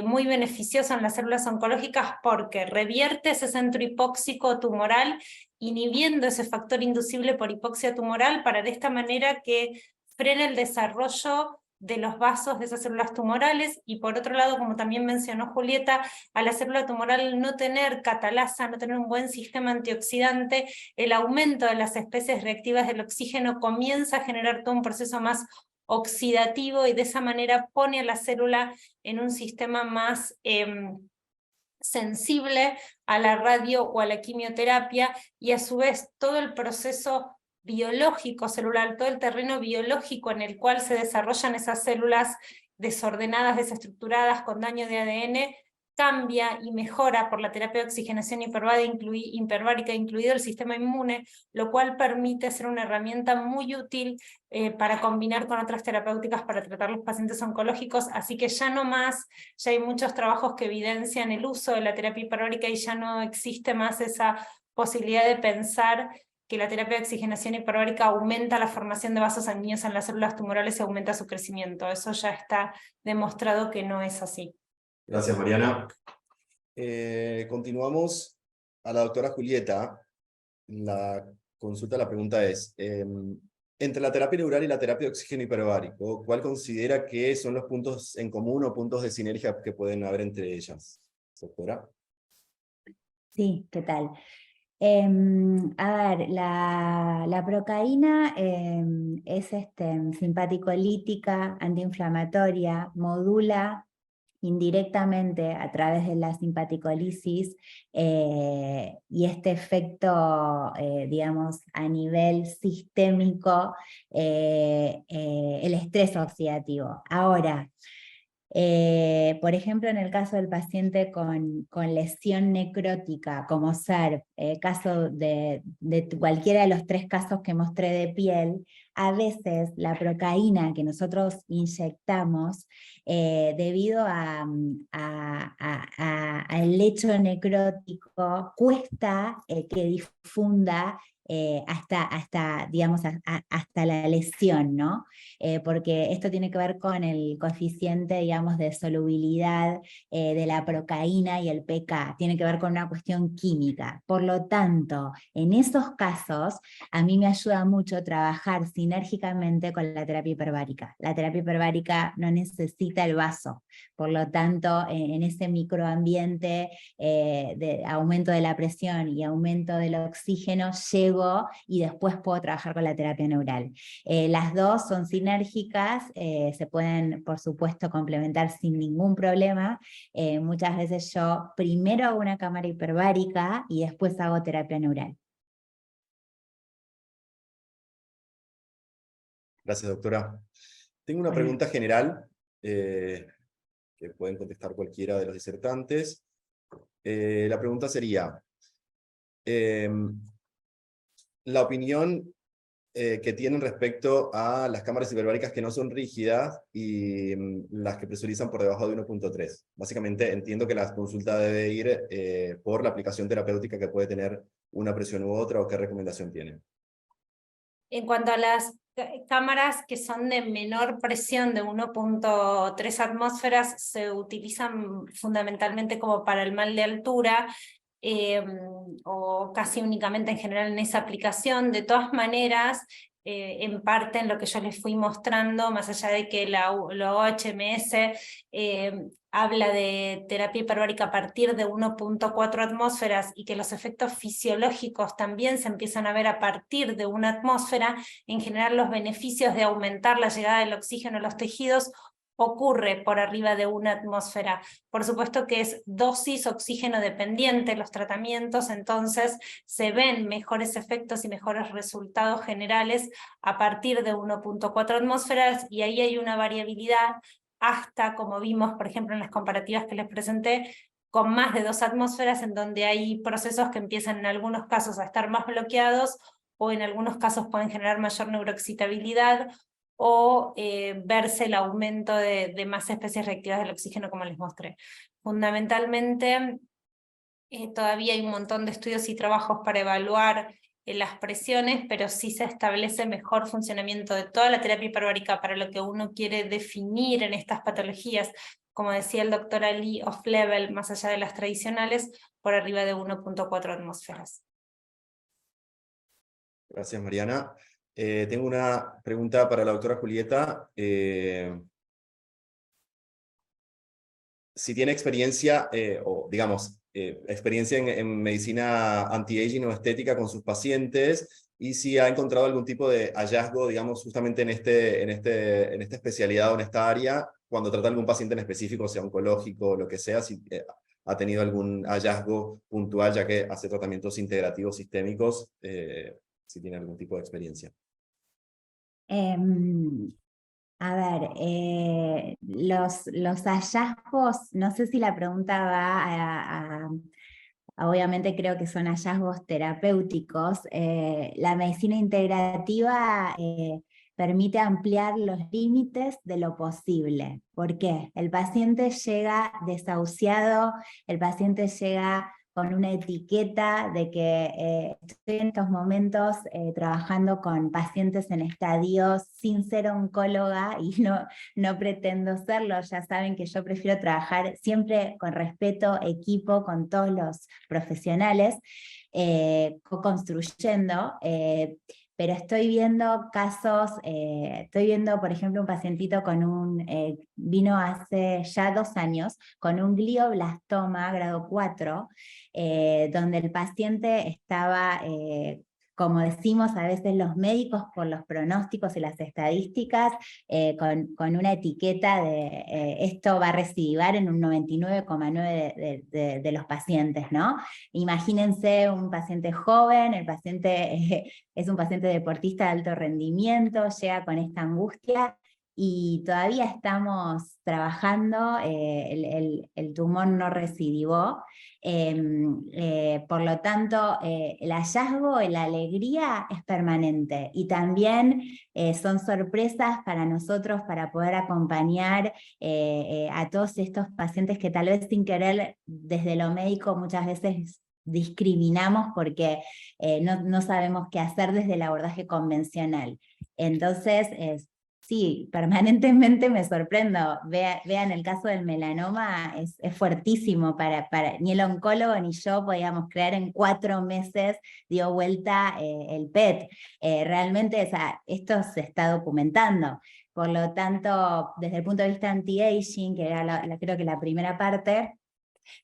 muy beneficioso en las células oncológicas porque revierte ese centro hipóxico tumoral, inhibiendo ese factor inducible por hipoxia tumoral para de esta manera que frene el desarrollo de los vasos de esas células tumorales, y por otro lado, como también mencionó Julieta, a la célula tumoral no tener catalasa, no tener un buen sistema antioxidante, el aumento de las especies reactivas del oxígeno comienza a generar todo un proceso más oxidativo y de esa manera pone a la célula en un sistema más sensible a la radio o a la quimioterapia, y a su vez todo el proceso biológico celular, todo el terreno biológico en el cual se desarrollan esas células desordenadas, desestructuradas, con daño de ADN, cambia y mejora por la terapia de oxigenación hiperbárica, incluido el sistema inmune, lo cual permite ser una herramienta muy útil para combinar con otras terapéuticas para tratar los pacientes oncológicos. Así que ya no más, ya hay muchos trabajos que evidencian el uso de la terapia hiperbárica y ya no existe más esa posibilidad de pensar que la terapia de oxigenación hiperbárica aumenta la formación de vasos sanguíneos en las células tumorales y aumenta su crecimiento. Eso ya está demostrado que no es así. Gracias, Mariana. Continuamos a la doctora Julieta. La consulta, la pregunta es, entre la terapia neural y la terapia de oxígeno hiperbárico, ¿cuál considera que son los puntos en común o puntos de sinergia que pueden haber entre ellas? Doctora. Sí, ¿qué tal? A ver, la procaína es simpaticolítica, antiinflamatoria, modula indirectamente a través de la simpaticolisis y este efecto, digamos, a nivel sistémico, el estrés oxidativo. Ahora, por ejemplo, en el caso del paciente con lesión necrótica, como ser caso de cualquiera de los 3 casos que mostré de piel, a veces la procaína que nosotros inyectamos, debido al lecho necrótico, cuesta que difunda digamos, hasta la lesión, ¿no? Porque esto tiene que ver con el coeficiente, digamos, de solubilidad de la procaína y el pK, tiene que ver con una cuestión química. Por lo tanto, en esos casos, a mí me ayuda mucho trabajar sinérgicamente con la terapia hiperbárica. La terapia hiperbárica no necesita el vaso, por lo tanto, en ese microambiente de aumento de la presión y aumento del oxígeno, llego y después puedo trabajar con la terapia neural. Las dos son sinérgicas, se pueden por supuesto complementar sin ningún problema. Muchas veces yo primero hago una cámara hiperbárica y después hago terapia neural. Gracias, doctora. Tengo una Bueno. pregunta general que pueden contestar cualquiera de los disertantes. La pregunta sería, la opinión que tienen respecto a las cámaras hiperbáricas que no son rígidas y las que presurizan por debajo de 1.3. Básicamente entiendo que la consulta debe ir por la aplicación terapéutica que puede tener una presión u otra, o qué recomendación tienen. En cuanto a las cámaras que son de menor presión de 1.3 atmósferas, se utilizan fundamentalmente como para el mal de altura, o casi únicamente en general en esa aplicación. De todas maneras, en parte en lo que yo les fui mostrando, más allá de que la OHMS habla de terapia hiperbárica a partir de 1.4 atmósferas y que los efectos fisiológicos también se empiezan a ver a partir de 1 atmósfera, en general los beneficios de aumentar la llegada del oxígeno a los tejidos ocurre por arriba de 1 atmósfera. Por supuesto que es dosis oxígeno dependiente los tratamientos, entonces se ven mejores efectos y mejores resultados generales a partir de 1.4 atmósferas, y ahí hay una variabilidad hasta, como vimos por ejemplo en las comparativas que les presenté, con más de 2 atmósferas, en donde hay procesos que empiezan en algunos casos a estar más bloqueados, o en algunos casos pueden generar mayor neuroexcitabilidad, o verse el aumento de más especies reactivas del oxígeno, como les mostré. Fundamentalmente, todavía hay un montón de estudios y trabajos para evaluar las presiones, pero sí se establece mejor funcionamiento de toda la terapia hiperbárica para lo que uno quiere definir en estas patologías, como decía el doctor Ali, off-level, más allá de las tradicionales, por arriba de 1.4 atmósferas. Gracias, Mariana. Tengo una pregunta para la doctora Julieta. Si tiene experiencia, o digamos, experiencia en medicina anti-aging o estética con sus pacientes, y si ha encontrado algún tipo de hallazgo, digamos, justamente en esta especialidad o en esta área, cuando trata algún paciente en específico, sea oncológico o lo que sea, si ha tenido algún hallazgo puntual, ya que hace tratamientos integrativos sistémicos, si tiene algún tipo de experiencia. A ver, los hallazgos, no sé si la pregunta va obviamente creo que son hallazgos terapéuticos. La medicina integrativa permite ampliar los límites de lo posible. ¿Por qué? El paciente llega desahuciado, el paciente llega con una etiqueta de que estoy en estos momentos trabajando con pacientes en estadios sin ser oncóloga, y no pretendo serlo. Ya saben que yo prefiero trabajar siempre con respeto, equipo, con todos los profesionales, co-construyendo. Pero estoy viendo casos, estoy viendo por ejemplo un pacientito vino hace ya 2 años con un glioblastoma grado 4, donde el paciente estaba, como decimos a veces los médicos por los pronósticos y las estadísticas, con una etiqueta de esto va a recidivar en un 99,9% de los pacientes, ¿no? Imagínense un paciente joven, el paciente es un paciente deportista de alto rendimiento, llega con esta angustia, y todavía estamos trabajando, el tumor no recidivó. Por lo tanto, el hallazgo, la alegría es permanente, y también son sorpresas para nosotros para poder acompañar a todos estos pacientes que tal vez sin querer desde lo médico muchas veces discriminamos porque no sabemos qué hacer desde el abordaje convencional. Entonces, sí, permanentemente me sorprendo. Vean el caso del melanoma, es fuertísimo. Ni el oncólogo ni yo podíamos creer, en 4 meses dio vuelta el PET. Realmente esto se está documentando. Por lo tanto, desde el punto de vista anti-aging, que era creo que la primera parte,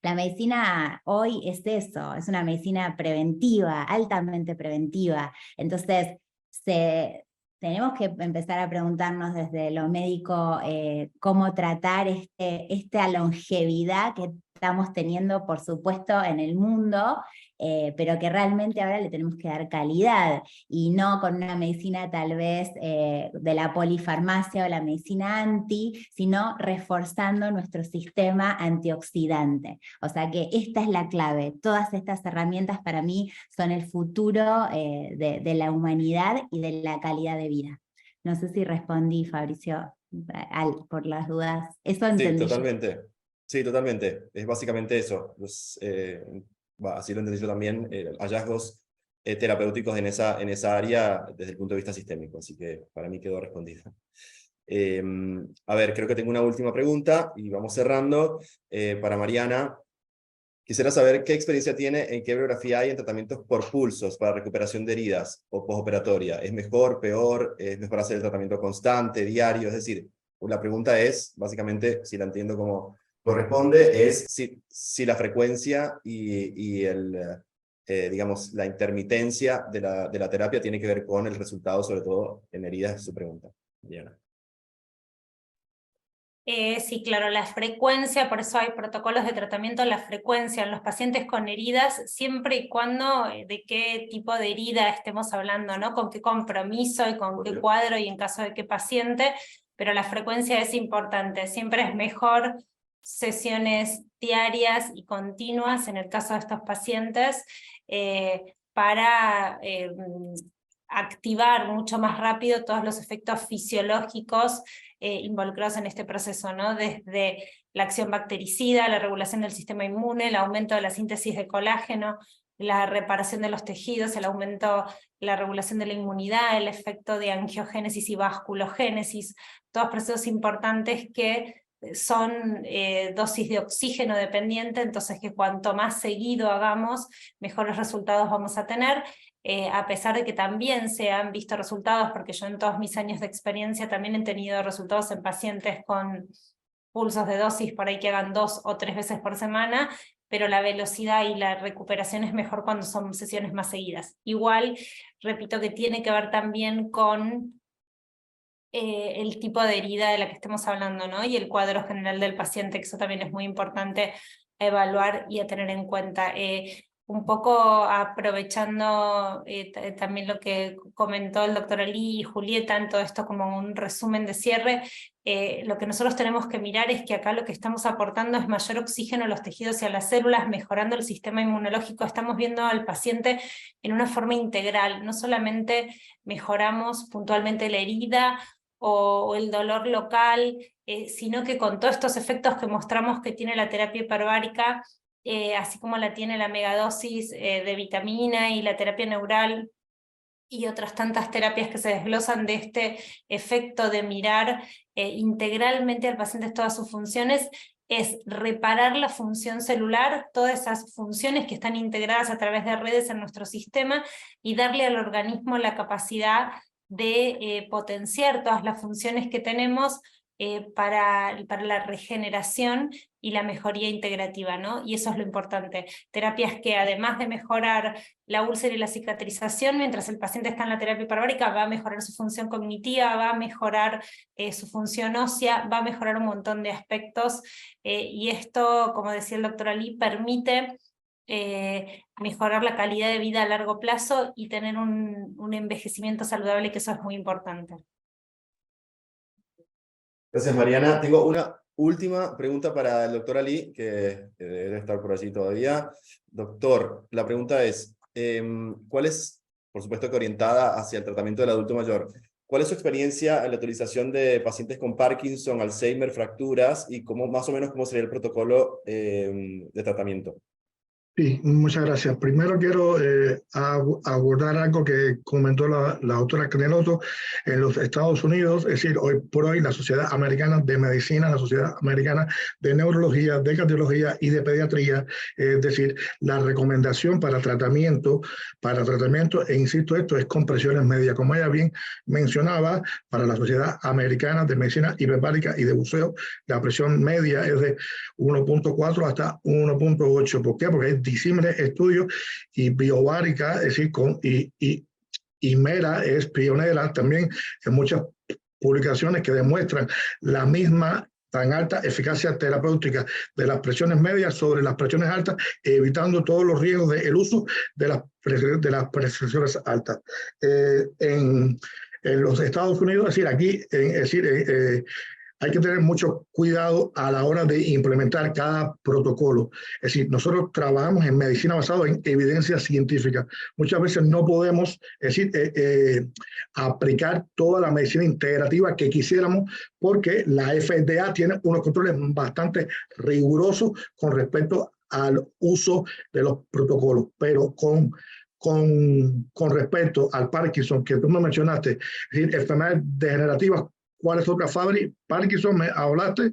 la medicina hoy es eso, es una medicina preventiva, altamente preventiva. Entonces, tenemos que empezar a preguntarnos desde lo médico cómo tratar esta longevidad que estamos teniendo, por supuesto, en el mundo, pero que realmente ahora le tenemos que dar calidad, y no con una medicina tal vez de la polifarmacia o la medicina anti, sino reforzando nuestro sistema antioxidante. O sea que esta es la clave. Todas estas herramientas para mí son el futuro de la humanidad y de la calidad de vida. No sé si respondí, Fabricio, por las dudas. Eso entendí. Sí, totalmente. Sí, totalmente. Es básicamente eso. Así lo entendí yo también, hallazgos terapéuticos en esa área desde el punto de vista sistémico. Así que para mí quedó respondido. A ver, creo que tengo una última pregunta y vamos cerrando. Para Mariana, quisiera saber qué experiencia tiene, en qué bibliografía hay en tratamientos por pulsos para recuperación de heridas o postoperatoria. ¿Es mejor, peor? ¿Es mejor hacer el tratamiento constante, diario? Es decir, la pregunta es, básicamente, si la entiendo como corresponde, es si la frecuencia y digamos, la intermitencia de la terapia tiene que ver con el resultado, sobre todo en heridas, es su pregunta. Diana. Sí, claro, la frecuencia, por eso hay protocolos de tratamiento, la frecuencia en los pacientes con heridas, siempre y cuando de qué tipo de herida estemos hablando, ¿no? Con qué compromiso y con qué cuadro y en caso de qué paciente, pero la frecuencia es importante. Siempre es mejor sesiones diarias y continuas en el caso de estos pacientes para activar mucho más rápido todos los efectos fisiológicos involucrados en este proceso, ¿no? Desde la acción bactericida, la regulación del sistema inmune, el aumento de la síntesis de colágeno, la reparación de los tejidos, el aumento, la regulación de la inmunidad, el efecto de angiogénesis y vasculogénesis, todos procesos importantes que son dosis de oxígeno dependiente, entonces que cuanto más seguido hagamos, mejores resultados vamos a tener. A pesar de que también se han visto resultados, porque yo en todos mis años de experiencia también he tenido resultados en pacientes con pulsos de dosis por ahí que hagan 2 o 3 veces por semana, pero la velocidad y la recuperación es mejor cuando son sesiones más seguidas. Igual, repito que tiene que ver también con el tipo de herida de la que estemos hablando, ¿no? Y el cuadro general del paciente, que eso también es muy importante a evaluar y a tener en cuenta. Un poco aprovechando también lo que comentó el doctor Ali y Julieta en todo esto como un resumen de cierre, lo que nosotros tenemos que mirar es que acá lo que estamos aportando es mayor oxígeno a los tejidos y a las células, mejorando el sistema inmunológico. Estamos viendo al paciente en una forma integral, no solamente mejoramos puntualmente la herida o el dolor local, sino que con todos estos efectos que mostramos que tiene la terapia hiperbárica, así como la tiene la megadosis de vitamina y la terapia neural y otras tantas terapias que se desglosan de este efecto de mirar integralmente al paciente todas sus funciones, es reparar la función celular, todas esas funciones que están integradas a través de redes en nuestro sistema, y darle al organismo la capacidad de potenciar todas las funciones que tenemos para la regeneración y la mejoría integrativa, ¿no? Y eso es lo importante. Terapias que además de mejorar la úlcera y la cicatrización, mientras el paciente está en la terapia hiperbárica, va a mejorar su función cognitiva, va a mejorar su función ósea, va a mejorar un montón de aspectos, y esto, como decía el doctor Ali, permite mejorar la calidad de vida a largo plazo y tener un envejecimiento saludable, que eso es muy importante. Gracias, Mariana. Tengo una última pregunta para el doctor Ali, que debe estar por allí todavía. Doctor, la pregunta es, ¿cuál es, por supuesto que orientada hacia el tratamiento del adulto mayor, cuál es su experiencia en la utilización de pacientes con Parkinson, Alzheimer, fracturas, y más o menos cómo sería el protocolo de tratamiento? Sí, muchas gracias. Primero quiero abordar algo que comentó la doctora Caneloto. En los Estados Unidos, es decir, hoy por hoy, la Sociedad Americana de Medicina, la Sociedad Americana de Neurología, de Cardiología y de Pediatría, es decir, la recomendación para tratamiento, e insisto, esto es con presiones medias. Como ella bien mencionaba, para la Sociedad Americana de Medicina Hiperbárica y de Buceo, la presión media es de 1.4 hasta 1.8. ¿Por qué? Porque hay disímiles estudios, y Biobárica, es decir, y Mera es pionera también en muchas publicaciones que demuestran la misma tan alta eficacia terapéutica de las presiones medias sobre las presiones altas, evitando todos los riesgos del uso de las presiones altas. En los Estados Unidos, es decir, aquí, hay que tener mucho cuidado a la hora de implementar cada protocolo. Es decir, nosotros trabajamos en medicina basada en evidencia científica. Muchas veces no podemos, es decir, aplicar toda la medicina integrativa que quisiéramos, porque la FDA tiene unos controles bastante rigurosos con respecto al uso de los protocolos. Pero con respecto al Parkinson, que tú me mencionaste, es decir, enfermedades degenerativas, ¿cuál es otra, Fabri? Parkinson, ¿me hablaste?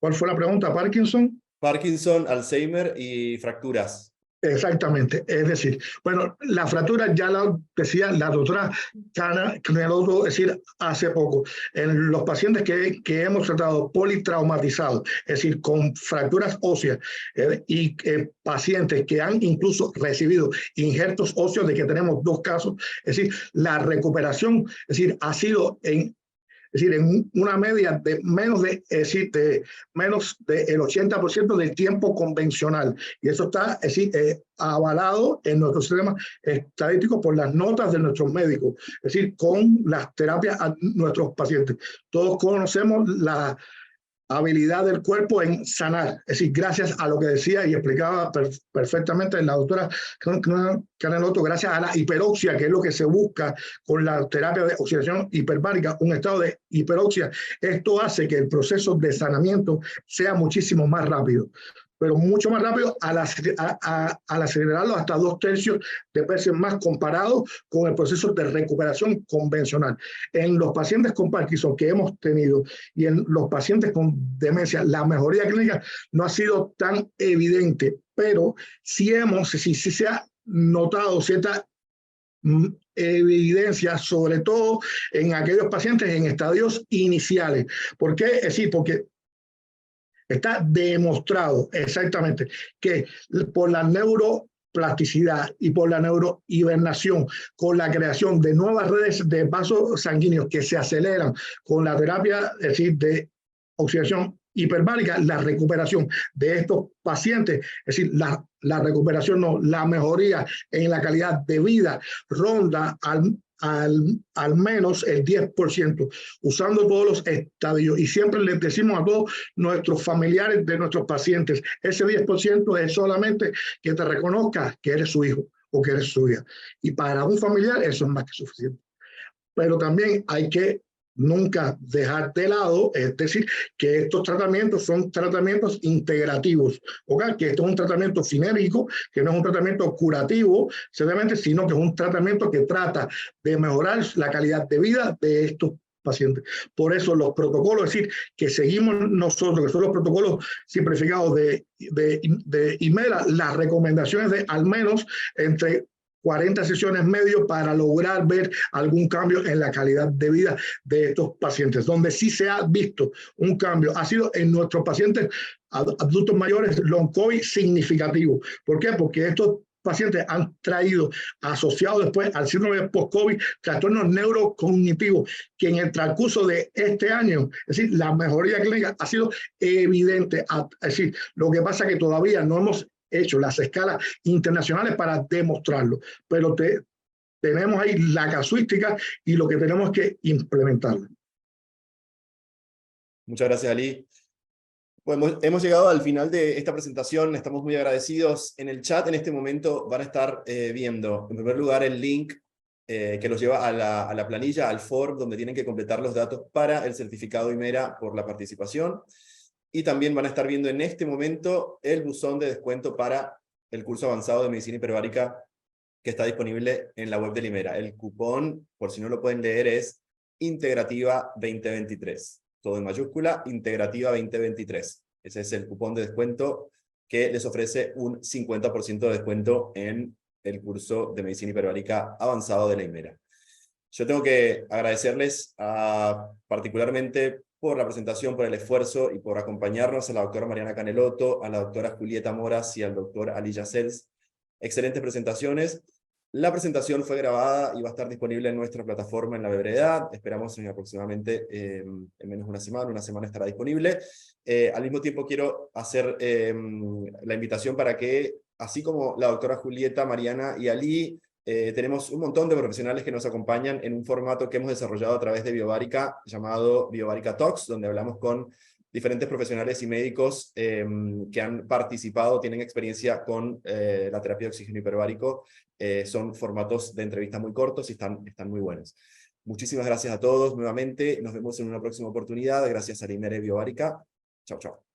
¿Cuál fue la pregunta? ¿Parkinson? Parkinson, Alzheimer y fracturas. Exactamente, es decir, bueno, la fractura ya la decía la doctora Caneloto, es decir, hace poco, en los pacientes que hemos tratado politraumatizados, es decir, con fracturas óseas y pacientes que han incluso recibido injertos óseos, de que tenemos 2 casos, es decir, la recuperación, es decir, ha sido en una media de menos del 80% del tiempo convencional. Y eso está avalado en nuestro sistema estadístico por las notas de nuestros médicos, es decir, con las terapias a nuestros pacientes. Todos conocemos la habilidad del cuerpo en sanar, es decir, gracias a lo que decía y explicaba perfectamente la doctora Caneloto, gracias a la hiperoxia, que es lo que se busca con la terapia de oxidación hiperbárica, un estado de hiperoxia. Esto hace que el proceso de sanamiento sea muchísimo más rápido, pero mucho más rápido al acelerarlo hasta 2/3 de veces más comparado con el proceso de recuperación convencional. En los pacientes con Parkinson que hemos tenido y en los pacientes con demencia, la mejoría clínica no ha sido tan evidente, pero sí se ha notado cierta evidencia, sobre todo en aquellos pacientes en estadios iniciales. ¿Por qué? Es decir, porque está demostrado exactamente que por la neuroplasticidad y por la neurohibernación, con la creación de nuevas redes de vasos sanguíneos que se aceleran con la terapia, es decir, de oxidación hiperbárica, la recuperación de estos pacientes, es decir, la recuperación, no, la mejoría en la calidad de vida ronda al menos el 10%, usando todos los estadios. Y siempre les decimos a todos nuestros familiares de nuestros pacientes, ese 10% es solamente que te reconozca que eres su hijo o que eres su hija. Y para un familiar eso es más que suficiente. Pero también hay que nunca dejar de lado, es decir, que estos tratamientos son tratamientos integrativos, ¿okay? Que esto es un tratamiento sinérgico, que no es un tratamiento curativo, simplemente, sino que es un tratamiento que trata de mejorar la calidad de vida de estos pacientes. Por eso los protocolos, es decir, que seguimos nosotros, que son los protocolos simplificados de IMERA, las recomendaciones de al menos entre 40 sesiones medio para lograr ver algún cambio en la calidad de vida de estos pacientes. Donde sí se ha visto un cambio ha sido en nuestros pacientes adultos mayores long COVID significativo. ¿Por qué? Porque estos pacientes han traído asociados después al síndrome post-COVID trastornos neurocognitivos que en el transcurso de este año, es decir, la mejoría clínica ha sido evidente. Es decir, lo que pasa es que todavía no hemos hecho las escalas internacionales para demostrarlo, pero tenemos ahí la casuística y lo que tenemos que implementarlo. Muchas gracias, Ali. Bueno, hemos llegado al final de esta presentación, estamos muy agradecidos. En el chat en este momento van a estar viendo, en primer lugar, el link que los lleva a la planilla, al form, donde tienen que completar los datos para el certificado IMERA por la participación. Y también van a estar viendo en este momento el buzón de descuento para el curso avanzado de medicina hiperbárica que está disponible en la web del IMERA. El cupón, por si no lo pueden leer, es Integrativa 2023. Todo en mayúscula, Integrativa 2023. Ese es el cupón de descuento que les ofrece un 50% de descuento en el curso de medicina hiperbárica avanzado de la IMERA. Yo tengo que agradecerles particularmente por la presentación, por el esfuerzo y por acompañarnos a la doctora Mariana Caneloto, a la doctora Julieta Moras y al doctor Ali Yacels. Excelentes presentaciones. La presentación fue grabada y va a estar disponible en nuestra plataforma en la brevedad. Esperamos en aproximadamente en menos de una semana estará disponible. Al mismo tiempo quiero hacer la invitación para que, así como la doctora Julieta, Mariana y Ali, tenemos un montón de profesionales que nos acompañan en un formato que hemos desarrollado a través de Biobárica, llamado Biobárica Talks, donde hablamos con diferentes profesionales y médicos que han participado, tienen experiencia con la terapia de oxígeno hiperbárico. Son formatos de entrevista muy cortos y están muy buenos. Muchísimas gracias a todos nuevamente. Nos vemos en una próxima oportunidad. Gracias a Alimere Biobárica. Chao, chao.